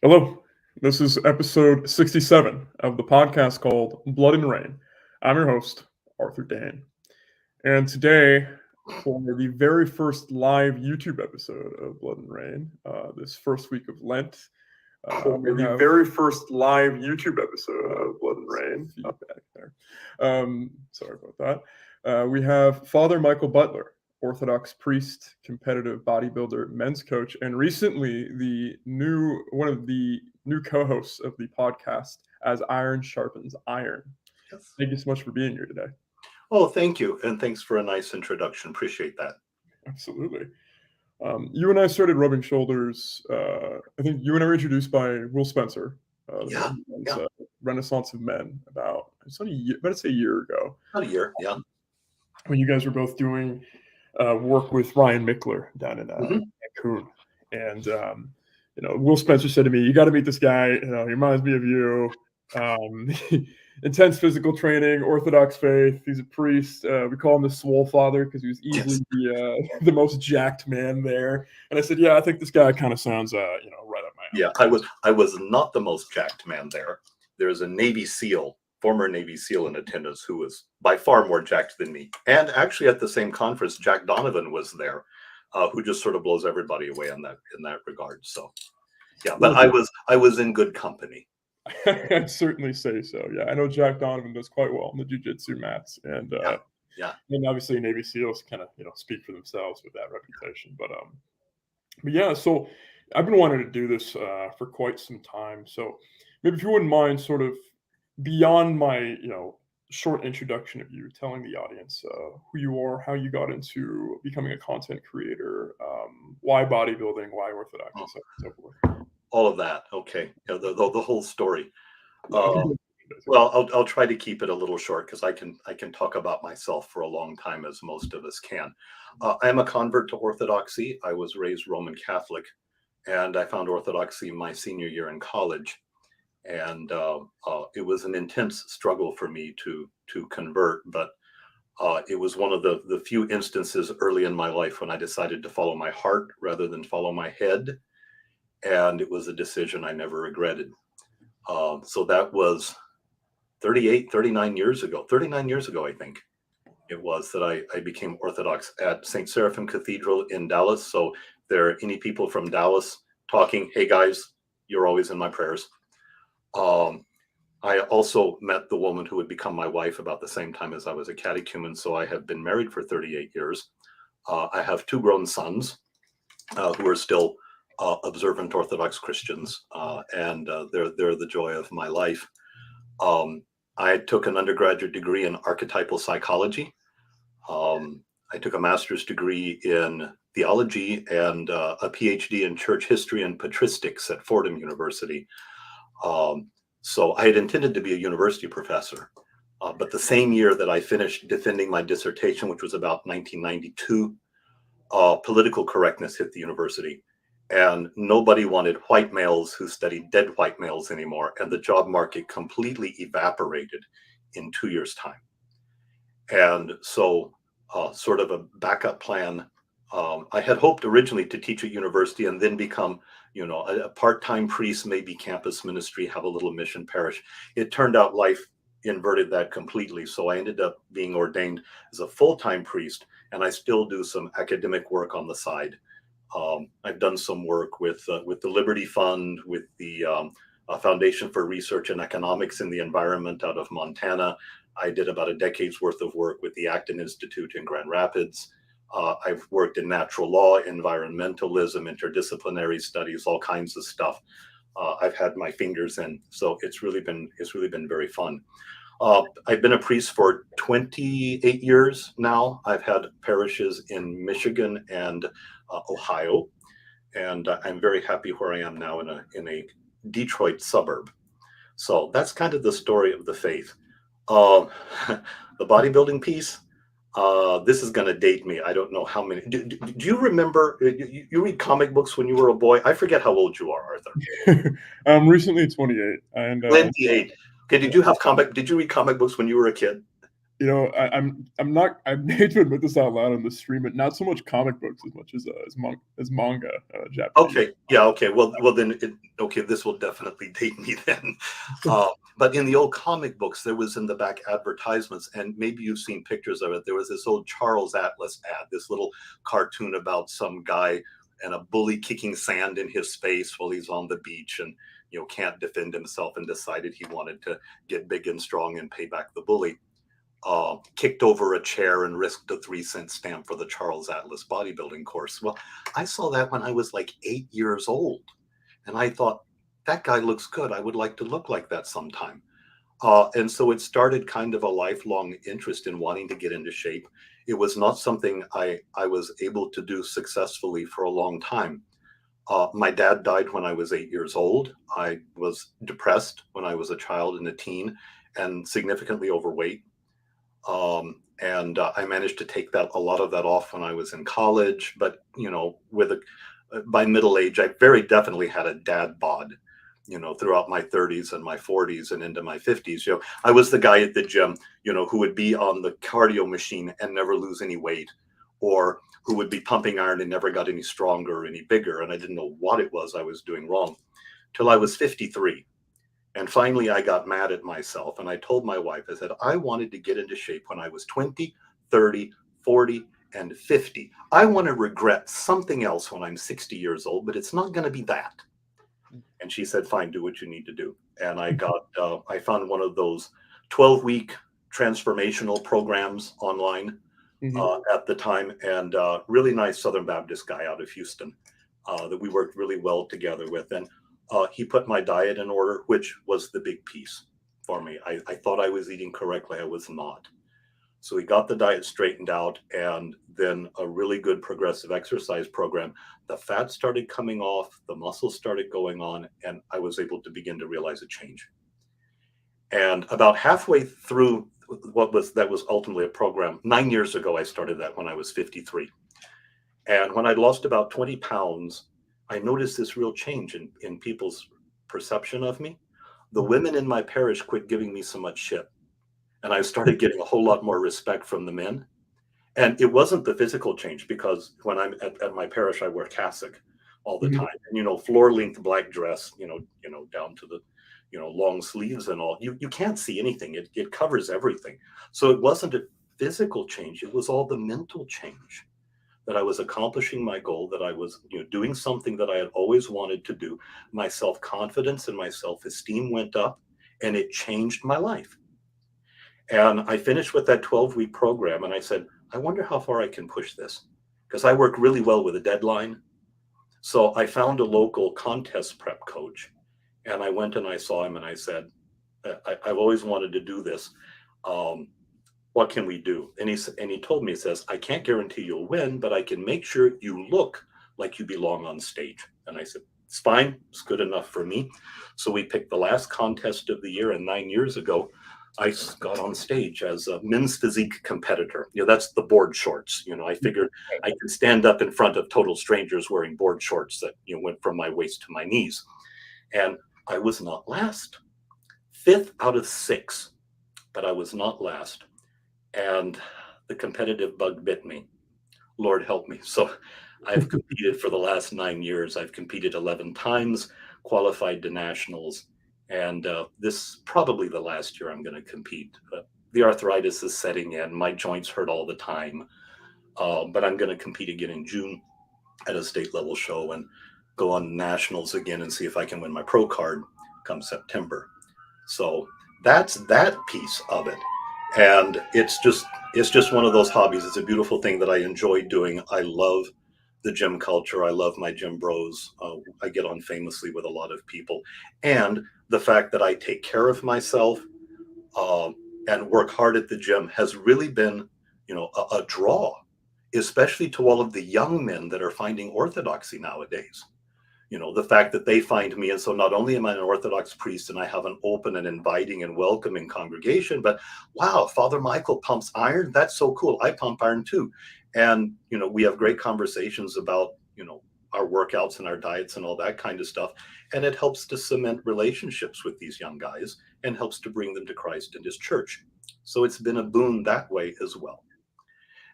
Hello, this is episode 67 of the podcast called Blood and Rain. I'm your host, Arthur Dane. And today, for the very first live YouTube episode of Blood and Rain, this first week of Lent, the very first live YouTube episode of Blood and Rain, feedback there. Sorry about that. We have Father Michael Butler, Orthodox priest, competitive bodybuilder, men's coach, and recently one of the new co-hosts of the podcast, As Iron Sharpens Iron. Yes. Thank you so much for being here today. Oh, thank you. And thanks for a nice introduction. Appreciate that. Absolutely. You and I started rubbing shoulders. I think you and I were introduced by Will Spencer. Yeah. Renaissance of Men about a year ago. About a year, yeah. When you guys were both doing work with Ryan Mickler down in Cancun. And, Will Spencer said to me, you got to meet this guy. He reminds me of you. Intense physical training, Orthodox Faith. He's a priest. We call him the Swole Father because he was easily the most jacked man there. And I said, yeah, I think this guy kind of sounds, right up my alley. Yeah, I was not the most jacked man there. There's a Navy SEAL, former Navy SEAL in attendance who was by far more jacked than me. And actually at the same conference, Jack Donovan was there, who just sort of blows everybody away in that regard. So, yeah, but I was in good company. I'd certainly say so. Yeah, I know Jack Donovan does quite well on the jiu-jitsu mats, and and obviously Navy SEALs kind of speak for themselves with that reputation. But yeah, so I've been wanting to do this for quite some time. So maybe if you wouldn't mind, sort of beyond my short introduction of you, telling the audience who you are, how you got into becoming a content creator, why bodybuilding, why Orthodoxy, so forth. All of that. Okay. The whole story. Well, I'll try to keep it a little short because I can talk about myself for a long time, as most of us can. I'm a convert to Orthodoxy. I was raised Roman Catholic, and I found Orthodoxy my senior year in college. And it was an intense struggle for me to convert, but it was one of the few instances early in my life when I decided to follow my heart rather than follow my head. And it was a decision I never regretted. So that was 39 years ago, I think it was, that I became Orthodox at St. Seraphim Cathedral in Dallas. So if there are any people from Dallas talking, hey guys, you're always in my prayers. I also met the woman who would become my wife about the same time as I was a catechumen. So I have been married for 38 years. I have two grown sons who are still observant Orthodox Christians, and they're the joy of my life. I took an undergraduate degree in archetypal psychology. I took a master's degree in theology and a PhD in church history and patristics at Fordham University. So I had intended to be a university professor, but the same year that I finished defending my dissertation, which was about 1992, political correctness hit the university. And nobody wanted white males who studied dead white males anymore. And the job market completely evaporated in 2 years' time. And so sort of a backup plan. I had hoped originally to teach at university and then become, a part-time priest, maybe campus ministry, have a little mission parish. It turned out life inverted that completely. So I ended up being ordained as a full-time priest, and I still do some academic work on the side. I've done some work with the Liberty Fund, with the Foundation for Research and Economics in the Environment out of Montana. I did about a decade's worth of work with the Acton Institute in Grand Rapids. I've worked in natural law, environmentalism, interdisciplinary studies, all kinds of stuff. I've had my fingers in, so it's really been very fun. I've been a priest for 28 years now. I've had parishes in Michigan and Ohio, and I'm very happy where I am now in a Detroit suburb. So that's kind of the story of the faith. The bodybuilding piece, this is going to date me. I don't know how many. Do you remember? You read comic books when you were a boy? I forget how old you are, Arthur. I'm recently 28. And 28. Okay. Did you read comic books when you were a kid? I'm not. I hate to admit this out loud on the stream, but not so much comic books as much as manga, Japanese. Okay, yeah, okay. Well, then, okay, this will definitely date me then. But in the old comic books, there was in the back advertisements, and maybe you've seen pictures of it. There was this old Charles Atlas ad, this little cartoon about some guy and a bully kicking sand in his face while he's on the beach and can't defend himself and decided he wanted to get big and strong and pay back the bully. Kicked over a chair and risked a 3-cent stamp for the Charles Atlas bodybuilding course. Well, I saw that when I was like 8 years old, and I thought, that guy looks good. I would like to look like that sometime. And so it started kind of a lifelong interest in wanting to get into shape. It was not something I was able to do successfully for a long time. My dad died when I was 8 years old. I was depressed when I was a child and a teen and significantly overweight. And I managed to take a lot of that off when I was in college, but by middle age, I very definitely had a dad bod, throughout my 30s and my 40s and into my 50s. I was the guy at the gym, who would be on the cardio machine and never lose any weight, or who would be pumping iron and never got any stronger or any bigger. And I didn't know what it was I was doing wrong till I was 53. And finally, I got mad at myself and I told my wife, I said, I wanted to get into shape when I was 20, 30, 40, and 50. I want to regret something else when I'm 60 years old, but it's not going to be that. And she said, fine, do what you need to do. And I found one of those 12-week transformational programs online at the time, and really nice Southern Baptist guy out of Houston that we worked really well together with. And he put my diet in order, which was the big piece for me. I thought I was eating correctly. I was not. So he got the diet straightened out, and then a really good progressive exercise program. The fat started coming off, the muscles started going on, and I was able to begin to realize a change. And about halfway through that was ultimately a program. 9 years ago, I started that when I was 53. And when I'd lost about 20 pounds, I noticed this real change in people's perception of me. The women in my parish quit giving me so much shit. And I started getting a whole lot more respect from the men. And it wasn't the physical change, because when I'm at my parish, I wear cassock all the time. And, floor length black dress, down to the, long sleeves and all. You can't see anything. It covers everything. So it wasn't a physical change. It was all the mental change. That I was accomplishing my goal, that I was doing something that I had always wanted to do. My self-confidence and my self-esteem went up, and it changed my life. And I finished with that 12-week program, and I said, I wonder how far I can push this, because I work really well with a deadline. So I found a local contest prep coach, and I went and I saw him and I said, I've always wanted to do this. What can we do? And he told me, he says, I can't guarantee you'll win, but I can make sure you look like you belong on stage. And I said, it's fine. It's good enough for me. So we picked the last contest of the year, and 9 years ago, I got on stage as a men's physique competitor. That's the board shorts. I figured I could stand up in front of total strangers wearing board shorts that went from my waist to my knees. And I was not last. 5th out of 6, but I was not last. And the competitive bug bit me. Lord help me. So I've competed for the last 9 years. I've competed 11 times, qualified to nationals. And this probably the last year I'm going to compete. The arthritis is setting in. My joints hurt all the time. But I'm going to compete again in June at a state level show and go on nationals again and see if I can win my pro card come September. So that's that piece of it. And it's just one of those hobbies. It's a beautiful thing that I enjoy doing. I love the gym culture. I love my gym bros. I get on famously with a lot of people. And the fact that I take care of myself and work hard at the gym has really been, a draw, especially to all of the young men that are finding Orthodoxy nowadays. The fact that they find me. And so not only am I an Orthodox priest and I have an open and inviting and welcoming congregation, but wow, Father Michael pumps iron. That's so cool. I pump iron too. And, we have great conversations about, our workouts and our diets and all that kind of stuff. And it helps to cement relationships with these young guys and helps to bring them to Christ and his church. So it's been a boon that way as well.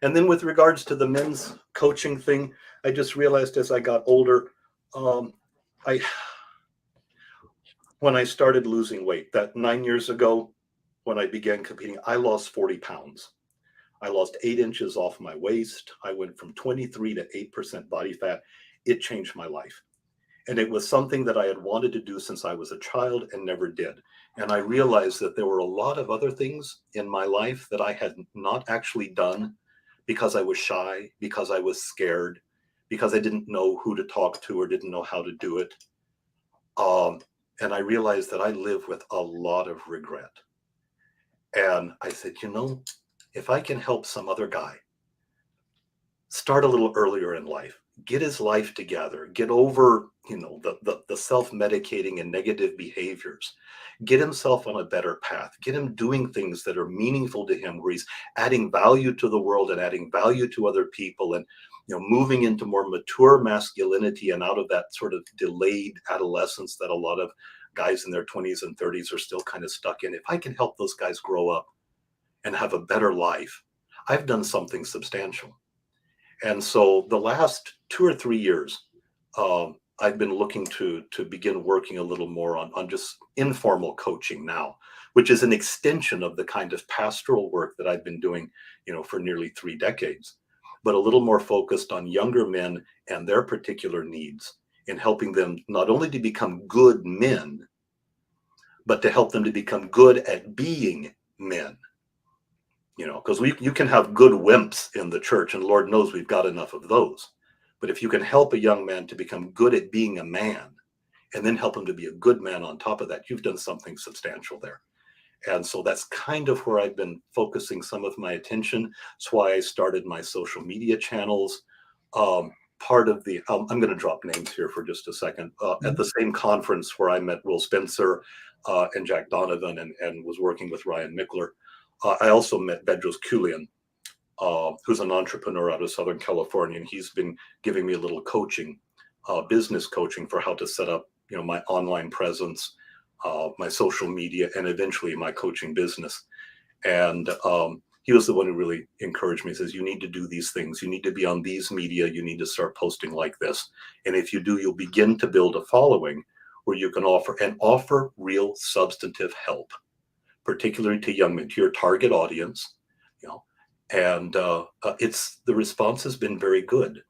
And then with regards to the men's coaching thing, I just realized as I got older, when I started losing weight, that 9 years ago, when I began competing, I lost 40 pounds. I lost 8 inches off my waist. I went from 23 to 8% body fat. It changed my life. And it was something that I had wanted to do since I was a child and never did. And I realized that there were a lot of other things in my life that I had not actually done because I was shy, because I was scared, because I didn't know who to talk to or didn't know how to do it. And I realized that I live with a lot of regret. And I said, if I can help some other guy start a little earlier in life, get his life together, get over, the self-medicating and negative behaviors, get himself on a better path, get him doing things that are meaningful to him, where he's adding value to the world and adding value to other people, and moving into more mature masculinity and out of that sort of delayed adolescence that a lot of guys in their 20s and 30s are still kind of stuck in. If I can help those guys grow up and have a better life, I've done something substantial. And so the last 2 or 3 years, I've been looking to begin working a little more on just informal coaching now, which is an extension of the kind of pastoral work that I've been doing, for nearly 3 decades, but a little more focused on younger men and their particular needs, in helping them not only to become good men, but to help them to become good at being men. Because you can have good wimps in the church, and Lord knows we've got enough of those. But if you can help a young man to become good at being a man, and then help him to be a good man on top of that, you've done something substantial there. And so that's kind of where I've been focusing some of my attention. That's why I started my social media channels. Part of the, I'm going to drop names here for just a second. At the same conference where I met Will Spencer and Jack Donovan and was working with Ryan Mickler, I also met Bedros Keuilian, who's an entrepreneur out of Southern California, and he's been giving me a little coaching, business coaching, for how to set up, my online presence, my social media, and eventually my coaching business. And he was the one who really encouraged me. He says, you need to do these things. You need to be on these media. You need to start posting like this. And if you do, you'll begin to build a following where you can offer real substantive help, particularly to young men, to your target audience, and the response has been very good.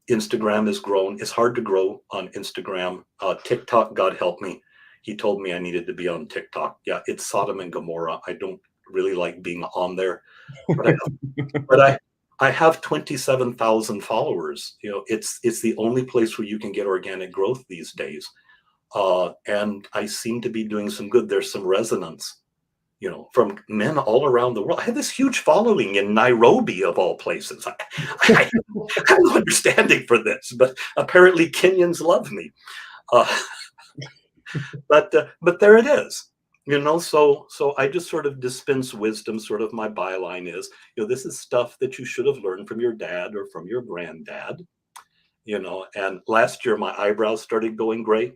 Instagram has grown. It's hard to grow on Instagram. TikTok, God help me. He told me I needed to be on TikTok. Yeah, it's Sodom and Gomorrah. I don't really like being on there, but I have 27,000 followers. It's the only place where you can get organic growth these days. And I seem to be doing some good. There's some resonance, from men all around the world. I have this huge following in Nairobi, of all places. I have no understanding for this, but apparently Kenyans love me. But there it is, so I just sort of dispense wisdom. Sort of my byline is, this is stuff that you should have learned from your dad or from your granddad, and last year my eyebrows started going gray.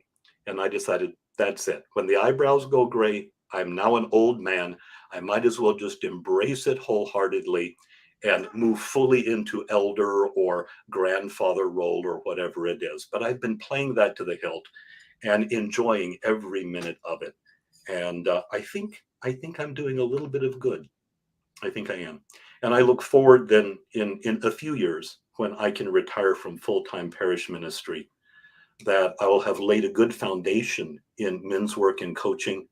And I decided, that's it. When the eyebrows go gray, I'm now an old man. I might as well just embrace it wholeheartedly and move fully into elder or grandfather role or whatever it is. But I've been playing that to the hilt and enjoying every minute of it. And I think I'm doing a little bit of good. I think I am. And I look forward then in a few years, when I can retire from full-time parish ministry, that I will have laid a good foundation in men's work and coaching,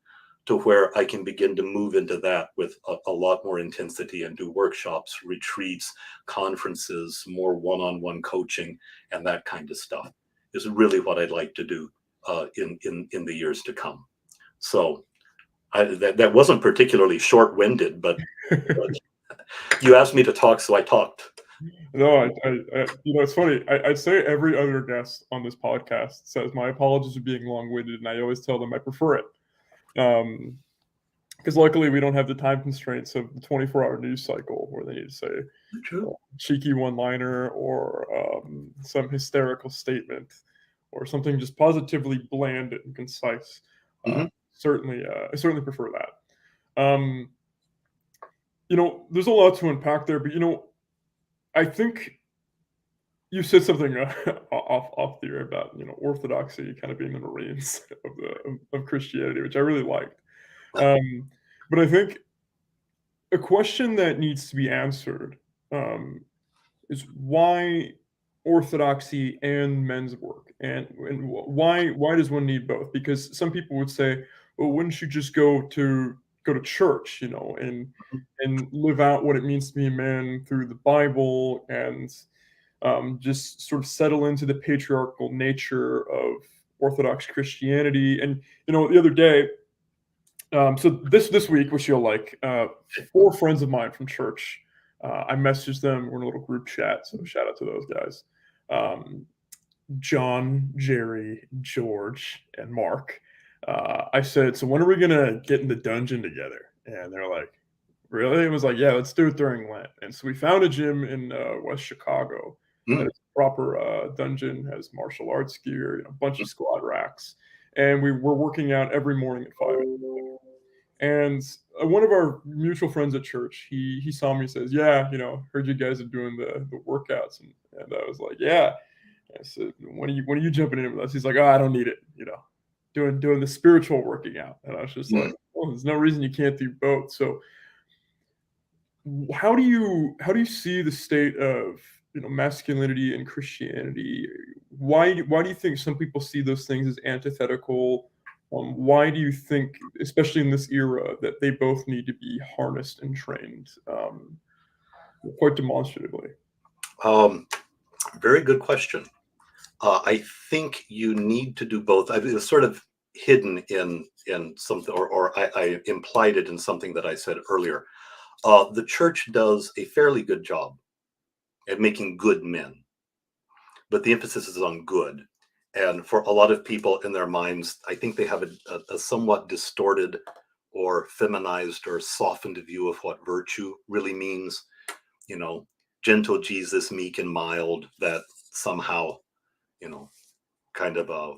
to where I can begin to move into that with a lot more intensity and do workshops, retreats, conferences, more one-on-one coaching, and that kind of stuff is really what I'd like to do in the years to come. So that wasn't particularly short-winded, but you asked me to talk, so I talked. No, it's funny. I'd say every other guest on this podcast says my apologies for being long-winded, and I always tell them I prefer it. Because luckily we don't have the time constraints of the 24-hour news cycle, where they need to say a cheeky one-liner or some hysterical statement or something just positively bland and concise. I certainly prefer that. there's a lot to unpack there, but I think you said something off the air about orthodoxy kind of being the Marines of Christianity, which I really liked. Um, but I think a question that needs to be answered um, is why orthodoxy and men's work, and why does one need both? Because some people would say, well, wouldn't you just go to church, and live out what it means to be a man through the Bible, and just sort of settle into the patriarchal nature of Orthodox Christianity? And the other day, so this week, which you'll like, 4 friends of mine from church, I messaged them. We're in a little group chat, so shout out to those guys. Um, John, Jerry, George, and Mark. I said, so when are we gonna get in the dungeon together? And they're like, really? It was like, yeah, let's do it during Lent. And so we found a gym in West Chicago that is a proper dungeon, has martial arts gear, a bunch of squat racks, and we were working out every morning at 5 a.m. And one of our mutual friends at church, he saw me, says, yeah, heard you guys are doing the workouts, and I was like, yeah. I said, when are you jumping in with us? He's like, oh, I don't need it, doing the spiritual working out. And I was just like, well, there's no reason you can't do both. So how do you see the state of masculinity and Christianity? Why do you think some people see those things as antithetical? Why do you think, especially in this era, that they both need to be harnessed and trained quite demonstratively? Very good question. I think you need to do both. It was sort of hidden in something, or I implied it in something that I said earlier. The church does a fairly good job at making good men, but the emphasis is on good. And for a lot of people in their minds, I think they have a somewhat distorted or feminized or softened view of what virtue really means. Gentle Jesus, meek and mild, that somehow, kind of a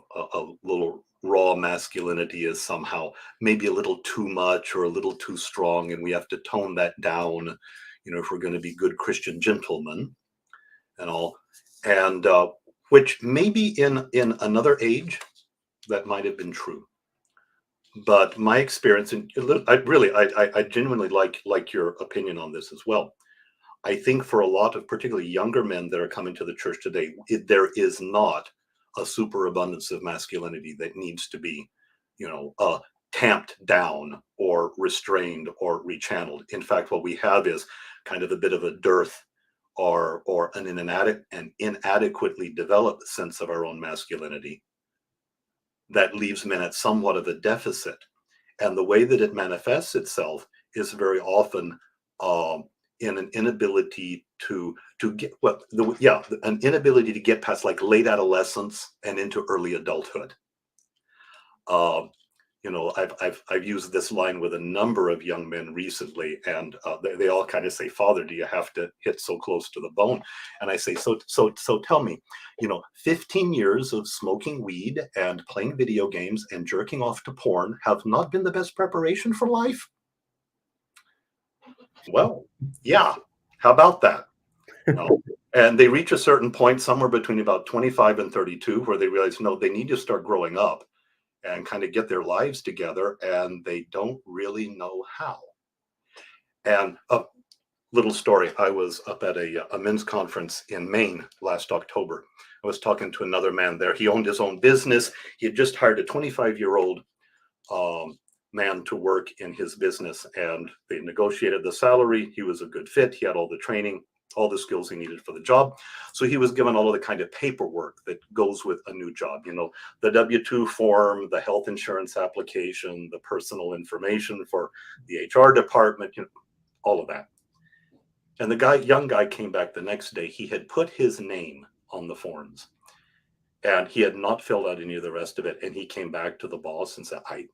little raw masculinity is somehow maybe a little too much or a little too strong, and we have to tone that down, if we're going to be good Christian gentlemen and all. And which maybe in another age that might have been true, but my experience, and I genuinely like your opinion on this as well. I think for a lot of particularly younger men that are coming to the church today, there is not a superabundance of masculinity that needs to be, tamped down or restrained or rechanneled. In fact, what we have is kind of a bit of a dearth or an inadequately developed sense of our own masculinity that leaves men at somewhat of a deficit. And the way that it manifests itself is very often in an inability to get an inability to get past like late adolescence and into early adulthood. I've used this line with a number of young men recently, and they all kind of say, "Father, do you have to hit so close to the bone?" And I say, "So tell me, 15 years of smoking weed and playing video games and jerking off to porn have not been the best preparation for life?" Well, yeah. How about that? And they reach a certain point somewhere between about 25 and 32 where they realize, no, they need to start growing up and kind of get their lives together, and they don't really know how. And a little story, I was up at a men's conference in Maine last October. I was talking to another man there. He owned his own business. He had just hired a 25-year-old man to work in his business, and they negotiated the salary. He was a good fit. He had all the training, all the skills he needed for the job. So he was given all of the kind of paperwork that goes with a new job, the W-2 form, the health insurance application, the personal information for the HR department, all of that. And the young guy came back the next day. He had put his name on the forms, and he had not filled out any of the rest of it. And he came back to the boss and said, I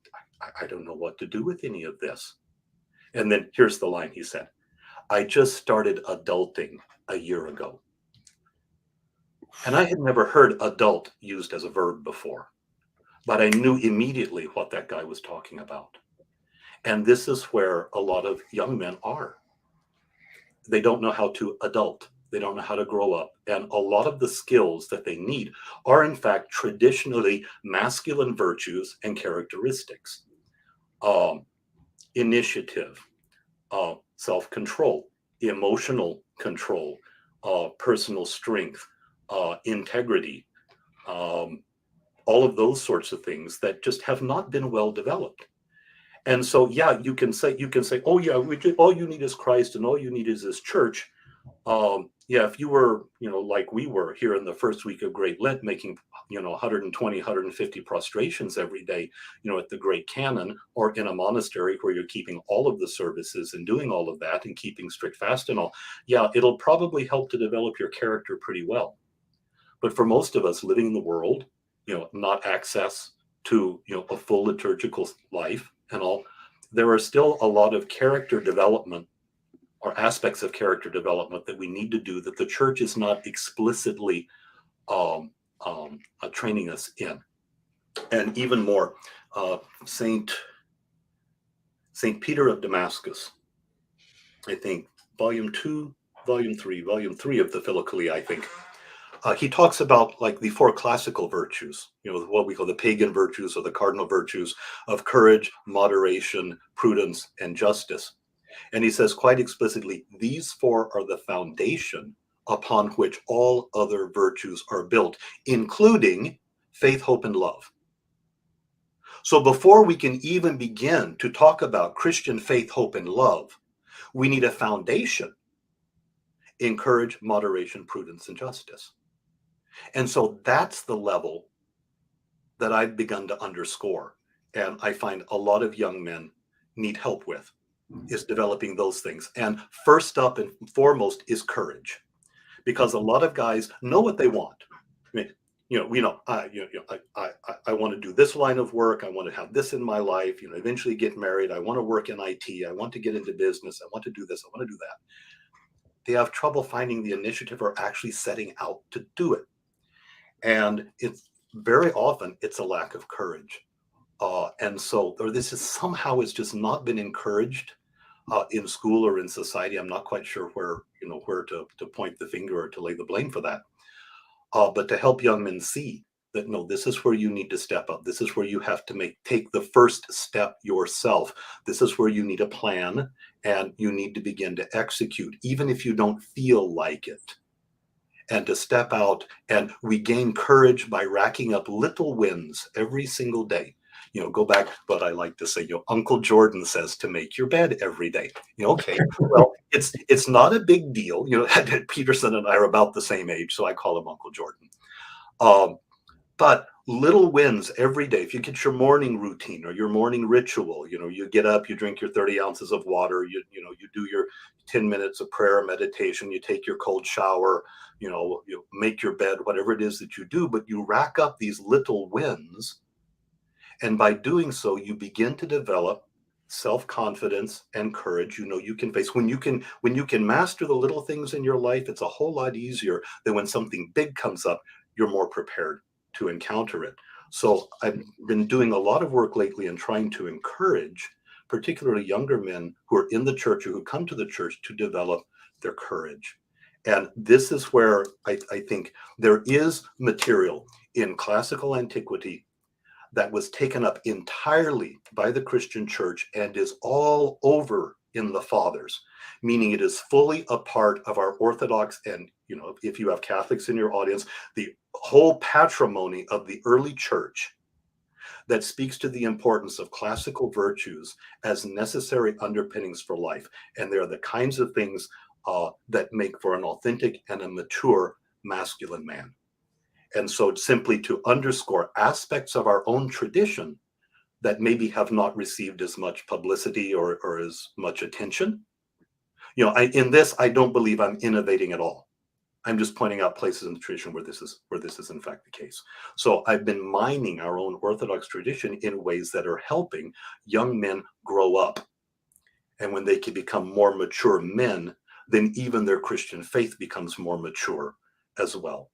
don't know what to do with any of this. And then here's the line he said, "I just started adulting a year ago." And I had never heard adult used as a verb before, but I knew immediately what that guy was talking about. And this is where a lot of young men are. they don't know how to adult. They don't know how to grow up. And a lot of the skills that they need are, in fact, traditionally masculine virtues and characteristics. Initiative, self-control, emotional control, personal strength, integrity, all of those sorts of things that just have not been well developed. And so, yeah, you can say, oh yeah, all you need is Christ, and all you need is this church. Yeah, if you were, like we were here in the first week of Great Lent, making, 120, 150 prostrations every day, at the Great Canon, or in a monastery where you're keeping all of the services and doing all of that and keeping strict fast and all, yeah, it'll probably help to develop your character pretty well. But for most of us living in the world, not access to, a full liturgical life and all, there are still a lot of character development or aspects of character development that we need to do that the church is not explicitly training us in. And even more, Saint Peter of Damascus, I think, volume 3 of the Philokalia, I think, he talks about like the four classical virtues, what we call the pagan virtues or the cardinal virtues of courage, moderation, prudence, and justice. And he says quite explicitly, these four are the foundation upon which all other virtues are built, including faith, hope, and love. So before we can even begin to talk about Christian faith, hope, and love, we need a foundation in courage, moderation, prudence, and justice. And so that's the level that I've begun to underscore. And I find a lot of young men need help with, is developing those things. And first up and foremost is courage, because a lot of guys know what they want. I mean, I want to do this line of work. I want to have this in my life, eventually get married. I want to work in IT. I want to get into business. I want to do this. I want to do that. They have trouble finding the initiative or actually setting out to do it. And it's very often it's a lack of courage. And so this is somehow it's just not been encouraged in school or in society. I'm not quite sure where to point the finger or to lay the blame for that. But to help young men see that, no, this is where you need to step up. This is where you have to take the first step yourself. This is where you need a plan and you need to begin to execute, even if you don't feel like it. And to step out, and we gain courage by racking up little wins every single day. Go back, but I like to say, Uncle Jordan says to make your bed every day. Okay, well, it's not a big deal. Peterson and I are about the same age, so I call him Uncle Jordan. But little wins every day. If you get your morning routine or your morning ritual, you get up, you drink your 30 ounces of water, you do your 10 minutes of prayer, meditation, you take your cold shower, you make your bed, whatever it is that you do, but you rack up these little wins. And by doing so, you begin to develop self-confidence and courage. You can face when you can master the little things in your life, it's a whole lot easier than when something big comes up, you're more prepared to encounter it. So I've been doing a lot of work lately in trying to encourage, particularly younger men who are in the church or who come to the church, to develop their courage. And this is where I think there is material in classical antiquity that was taken up entirely by the Christian church and is all over in the fathers, meaning it is fully a part of our Orthodox, and if you have Catholics in your audience, the whole patrimony of the early church that speaks to the importance of classical virtues as necessary underpinnings for life. And they're the kinds of things that make for an authentic and a mature masculine man. And so simply to underscore aspects of our own tradition that maybe have not received as much publicity or as much attention. In this, I don't believe I'm innovating at all. I'm just pointing out places in the tradition where this is in fact the case. So I've been mining our own Orthodox tradition in ways that are helping young men grow up. And when they can become more mature men, then even their Christian faith becomes more mature as well.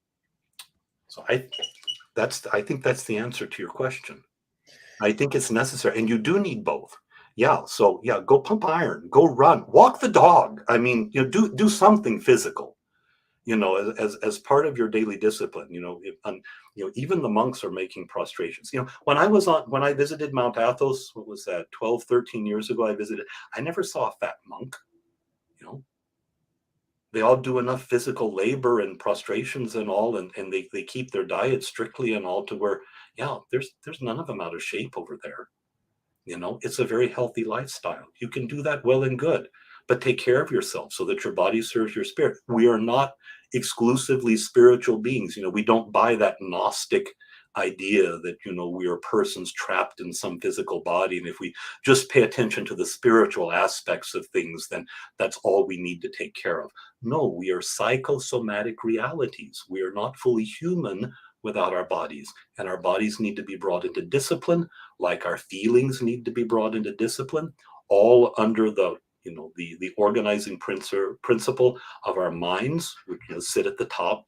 So I think that's the answer to your question. I think it's necessary, and you do need both. Yeah. So yeah, go pump iron, go run, walk the dog. I mean, do something physical. As part of your daily discipline. Even the monks are making prostrations. When I visited Mount Athos, what was that, 12, 13 years ago, I visited, I never saw a fat monk. They all do enough physical labor and prostrations and all, and they keep their diet strictly and all, to where, yeah, there's none of them out of shape over there. It's a very healthy lifestyle. You can do that well and good, but take care of yourself so that your body serves your spirit. We are not exclusively spiritual beings. We don't buy that Gnostic idea that, we are persons trapped in some physical body. And if we just pay attention to the spiritual aspects of things, then that's all we need to take care of. No, we are psychosomatic realities. We are not fully human without our bodies, and our bodies need to be brought into discipline, like our feelings need to be brought into discipline, all under the organizing principle of our minds, which sit at the top,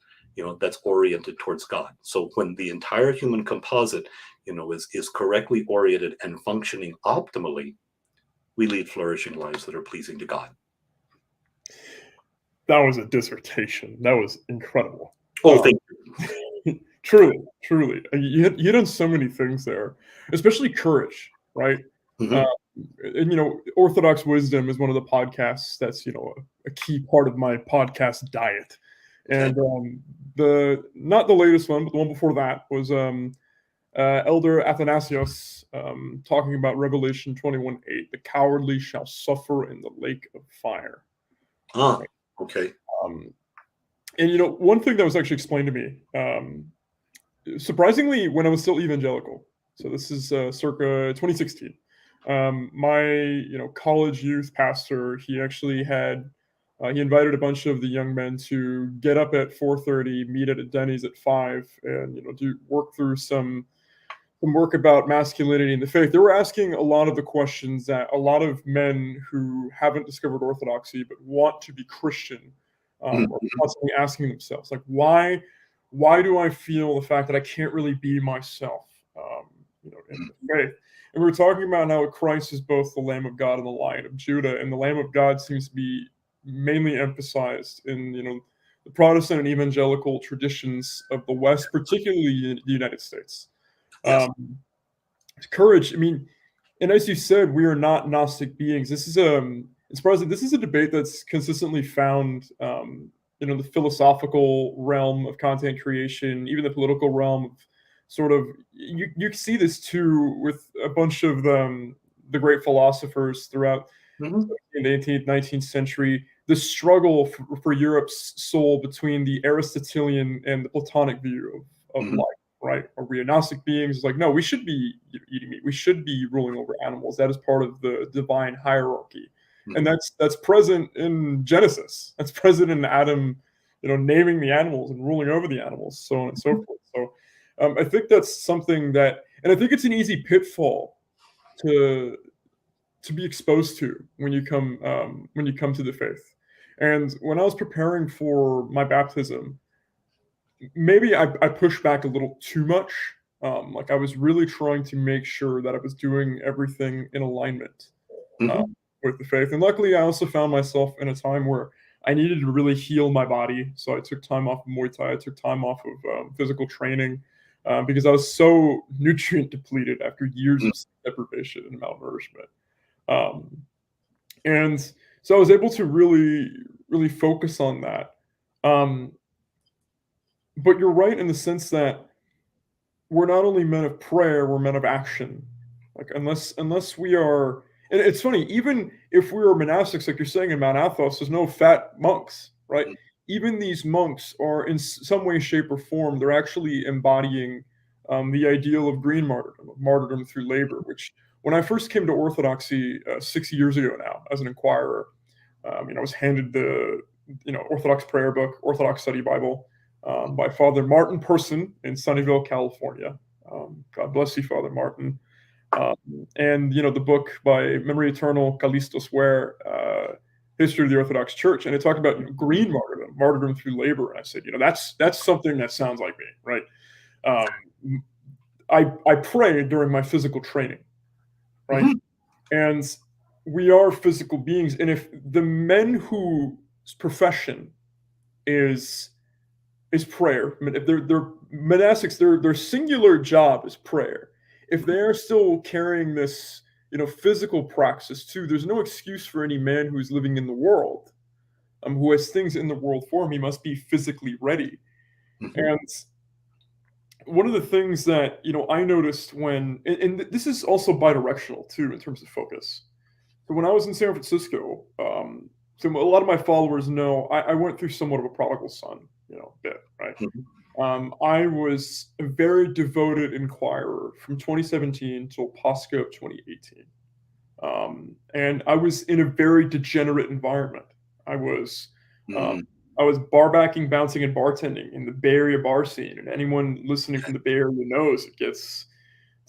that's oriented towards God. So when the entire human composite, is correctly oriented and functioning optimally, we lead flourishing lives that are pleasing to God. That was a dissertation. That was incredible. Oh, thank you. Truly. You hit on so many things there, especially courage, right? Mm-hmm. And Orthodox Wisdom is one of the podcasts that's a key part of my podcast diet. And not the latest one, but the one before that was Elder Athanasios talking about Revelation 21:8. The cowardly shall suffer in the lake of fire. Right? Okay. And one thing that was actually explained to me, surprisingly, when I was still evangelical. So this is circa 2016. My college youth pastor, he actually had he invited a bunch of the young men to get up at 4:30, meet at a Denny's at 5, and do work through some work about masculinity in the faith. They were asking a lot of the questions that a lot of men who haven't discovered Orthodoxy but want to be Christian are constantly asking themselves, like, why do I feel the fact that I can't really be myself in the faith? And we were talking about how Christ is both the Lamb of God and the Lion of Judah, and the Lamb of God seems to be mainly emphasized in the Protestant and evangelical traditions of the West, particularly the United States. Yes. Courage. I mean, and as you said, we are not Gnostic beings. This is it's surprising. This is a debate that's consistently found the philosophical realm of content creation, even the political realm of sort of. You see this too with a bunch of the great philosophers throughout the 18th, 19th century. The struggle for Europe's soul between the Aristotelian and the Platonic view of life. Right? Are we Gnostic beings? It's like, no, we should be eating meat. We should be ruling over animals. That is part of the divine hierarchy. And that's present in Genesis. That's present in Adam, naming the animals and ruling over the animals, so on and so forth. So I think that's something that, and I think it's an easy pitfall to be exposed to when you come to the faith. And when I was preparing for my baptism, maybe I pushed back a little too much. Like I was really trying to make sure that I was doing everything in alignment with the faith. And luckily, I also found myself in a time where I needed to really heal my body. So I took time off of Muay Thai. I took time off of physical training because I was so nutrient depleted after years of deprivation and malnourishment. And so I was able to really, really focus on that. But you're right in the sense that we're not only men of prayer, we're men of action. Like unless we are, and it's funny, even if we were monastics, like you're saying in Mount Athos, there's no fat monks, right? Even these monks are in some way, shape, or form, they're actually embodying the ideal of green martyrdom through labor, which when I first came to Orthodoxy 6 years ago now, as an inquirer, I was handed the Orthodox prayer book, Orthodox study Bible, by Father Martin Person in Sunnyvale, California. God bless you, Father Martin. And the book by Memory Eternal Callistos Ware, History of the Orthodox Church, and it talked about green martyrdom through labor. And I said, that's something that sounds like me, right? I pray during my physical training, right? And we are physical beings. And if the men whose profession is prayer, if they're monastics, their singular job is prayer. If they are still carrying this, physical praxis too, there's no excuse for any man who's living in the world, who has things in the world for him. He must be physically ready. Mhm. And one of the things that I noticed and this is also bidirectional too in terms of focus. So when I was in San Francisco, so a lot of my followers know I went through somewhat of a prodigal son, bit, right? Mhm. I was a very devoted inquirer from 2017 till Pascha of 2018. And I was in a very degenerate environment. I was um, Mhm. I was bar backing, bouncing, and bartending in the Bay Area bar scene. And anyone listening from the Bay Area knows it's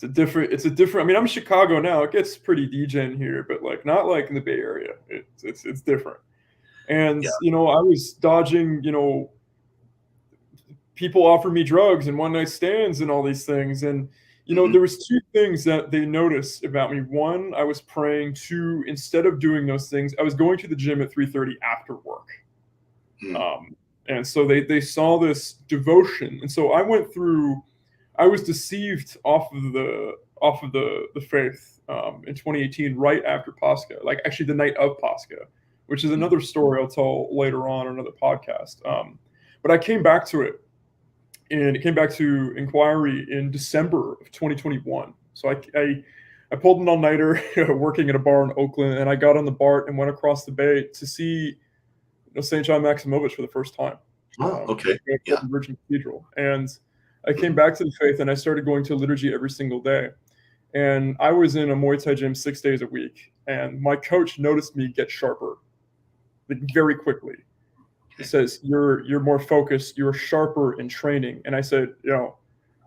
a different. I mean, I'm in Chicago now. It gets pretty degen here, but like not like in the Bay Area. It's different. And Yeah. I was dodging. People offer me drugs and one night stands and all these things. And Mhm. there was two things that they noticed about me. One, I was praying. Two, instead of doing those things, I was going to the gym at 3:30 after work. Mhm. Um, and so they saw this devotion. And so I was deceived off of the faith in 2018, right after Pascha, like actually the night of Pascha, which is another story I'll tell later on another podcast. But I came back to it, and it came back to inquiry in December of 2021. So I pulled an all-nighter working at a bar in Oakland, and I got on the BART and went across the bay to see St. John Maximovich for the first time, Oh, okay. at Yeah. Virgin Cathedral. And I came Mhm. back to the faith, and I started going to liturgy every single day. And I was in a Muay Thai gym 6 days a week, and my coach noticed me get sharper, like very quickly. He Okay. says, "You're more focused. You're sharper in training." And I said,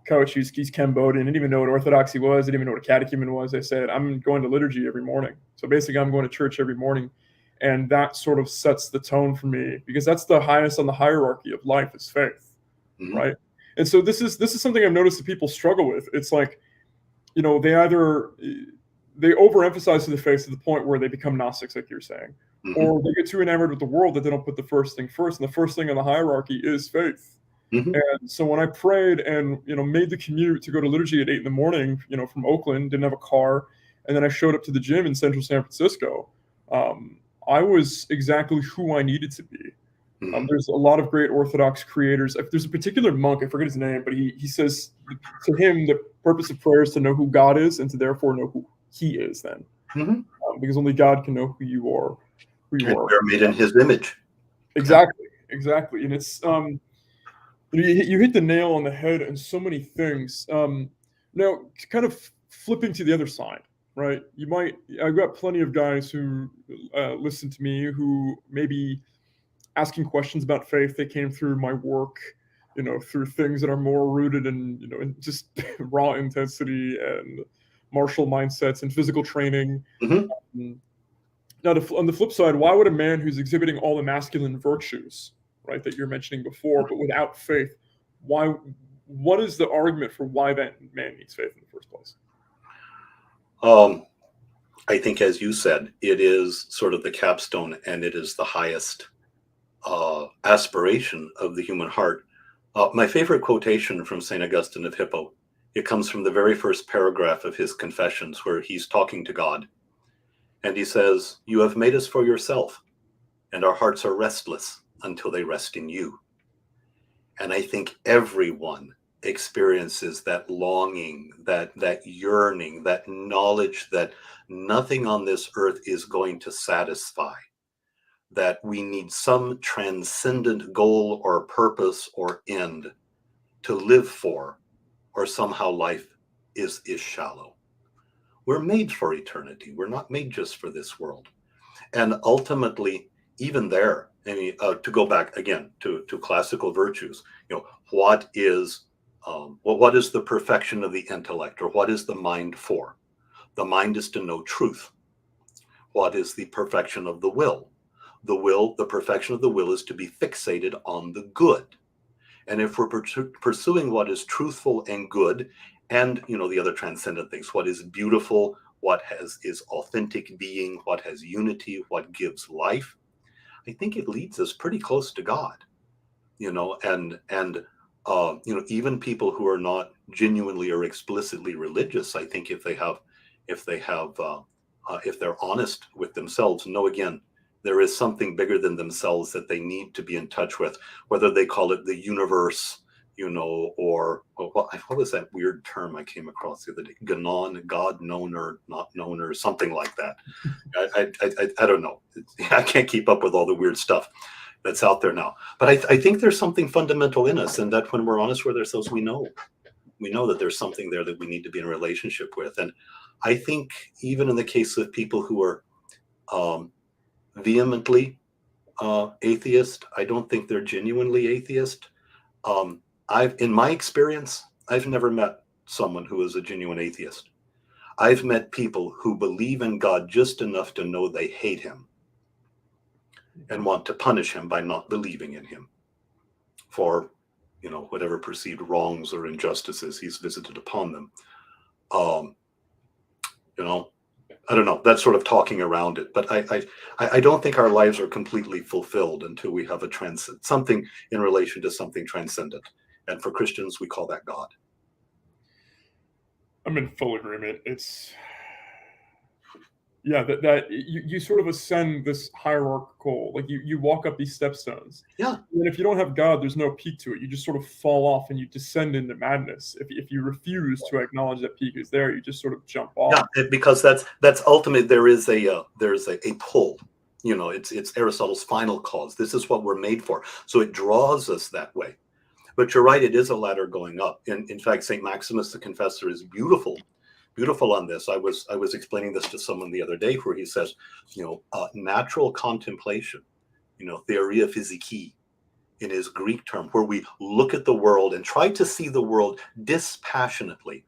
"Coach, he's Cambodian. I didn't even know what Orthodoxy was. I didn't even know what a catechumen was." I said, "I'm going to liturgy every morning. So basically, I'm going to church every morning." And that sort of sets the tone for me, because that's the highest on the hierarchy of life is faith, Mhm. right? And so this is something I've noticed that people struggle with. It's like, they overemphasize the faith to the point where they become Gnostics, like you're saying, Mhm. or they get too enamored with the world that they don't put the first thing first. And the first thing on the hierarchy is faith. Mhm. And so when I prayed and made the commute to go to liturgy at 8 in the morning, from Oakland, didn't have a car, and then I showed up to the gym in Central San Francisco, I was exactly who I needed to be. Mhm. There's a lot of great Orthodox creators. There's a particular monk, I forget his name, but he says to him the purpose of prayer is to know who God is and to therefore know who He is. Then, Mhm. because only God can know who you are, who you And are. we're made in His image. Exactly, and it's you hit the nail on the head in so many things. Now, kind of flipping to the other side, right? I've got plenty of guys who listen to me who maybe asking questions about faith. They came through my work, through things that are more rooted in just raw intensity and martial mindsets and physical training. Mhm. Mm. Now, on the flip side, why would a man who's exhibiting all the masculine virtues, right, that you're mentioning before, but without faith, why? What is the argument for why that man needs faith in the first place? Um, I think, as you said, it is sort of the capstone, and it is the highest aspiration of the human heart. My favorite quotation from St. Augustine of Hippo, it comes from the very first paragraph of his Confessions, where he's talking to God. And he says, "You have made us for yourself, and our hearts are restless until they rest in you." And I think everyone experiences that longing, that yearning, that knowledge that nothing on this earth is going to satisfy, that we need some transcendent goal or purpose or end to live for, or somehow life is shallow. We're made for eternity. We're not made just for this world. And ultimately, even there, I mean, to go back again to classical virtues, what is the perfection of the intellect, or what is the mind for? The mind is to know truth. What is the perfection of the will? The perfection of the will is to be fixated on the good. And if we're pursuing what is truthful and good, and the other transcendent things, what is beautiful, what is authentic being, what has unity, what gives life, I think it leads us pretty close to God, and even people who are not genuinely or explicitly religious, I think if they're honest with themselves, again, there is something bigger than themselves that they need to be in touch with, whether they call it the universe, or what was that weird term I came across the other day? Ganon, God known or not known, or something like that. I don't know. I can't keep up with all the weird stuff that's out there now. But I think there's something fundamental in us, and that when we're honest with ourselves, we know that there's something there that we need to be in a relationship with. And I think even in the case of people who are vehemently atheist, I don't think they're genuinely atheist. In my experience, I've never met someone who is a genuine atheist. I've met people who believe in God just enough to know they hate him and want to punish him by not believing in him for, whatever perceived wrongs or injustices he's visited upon them. I don't know. That's sort of talking around it, but I don't think our lives are completely fulfilled until we have something in relation to something transcendent. And for Christians, we call that God. I'm in full agreement. It's that you sort of ascend this hierarchical, like you walk up these stepstones. Yeah. And if you don't have God, there's no peak to it. You just sort of fall off and you descend into madness. If you refuse to acknowledge that peak is there, you just sort of jump off. Yeah, because that's ultimate. There's a pull. It's Aristotle's final cause. This is what we're made for. So it draws us that way. But you're right, it is a ladder going up. In fact, St. Maximus the Confessor is beautiful on this. I was explaining this to someone the other day, where he says, natural contemplation, theoria physici, in his Greek term, where we look at the world and try to see the world dispassionately.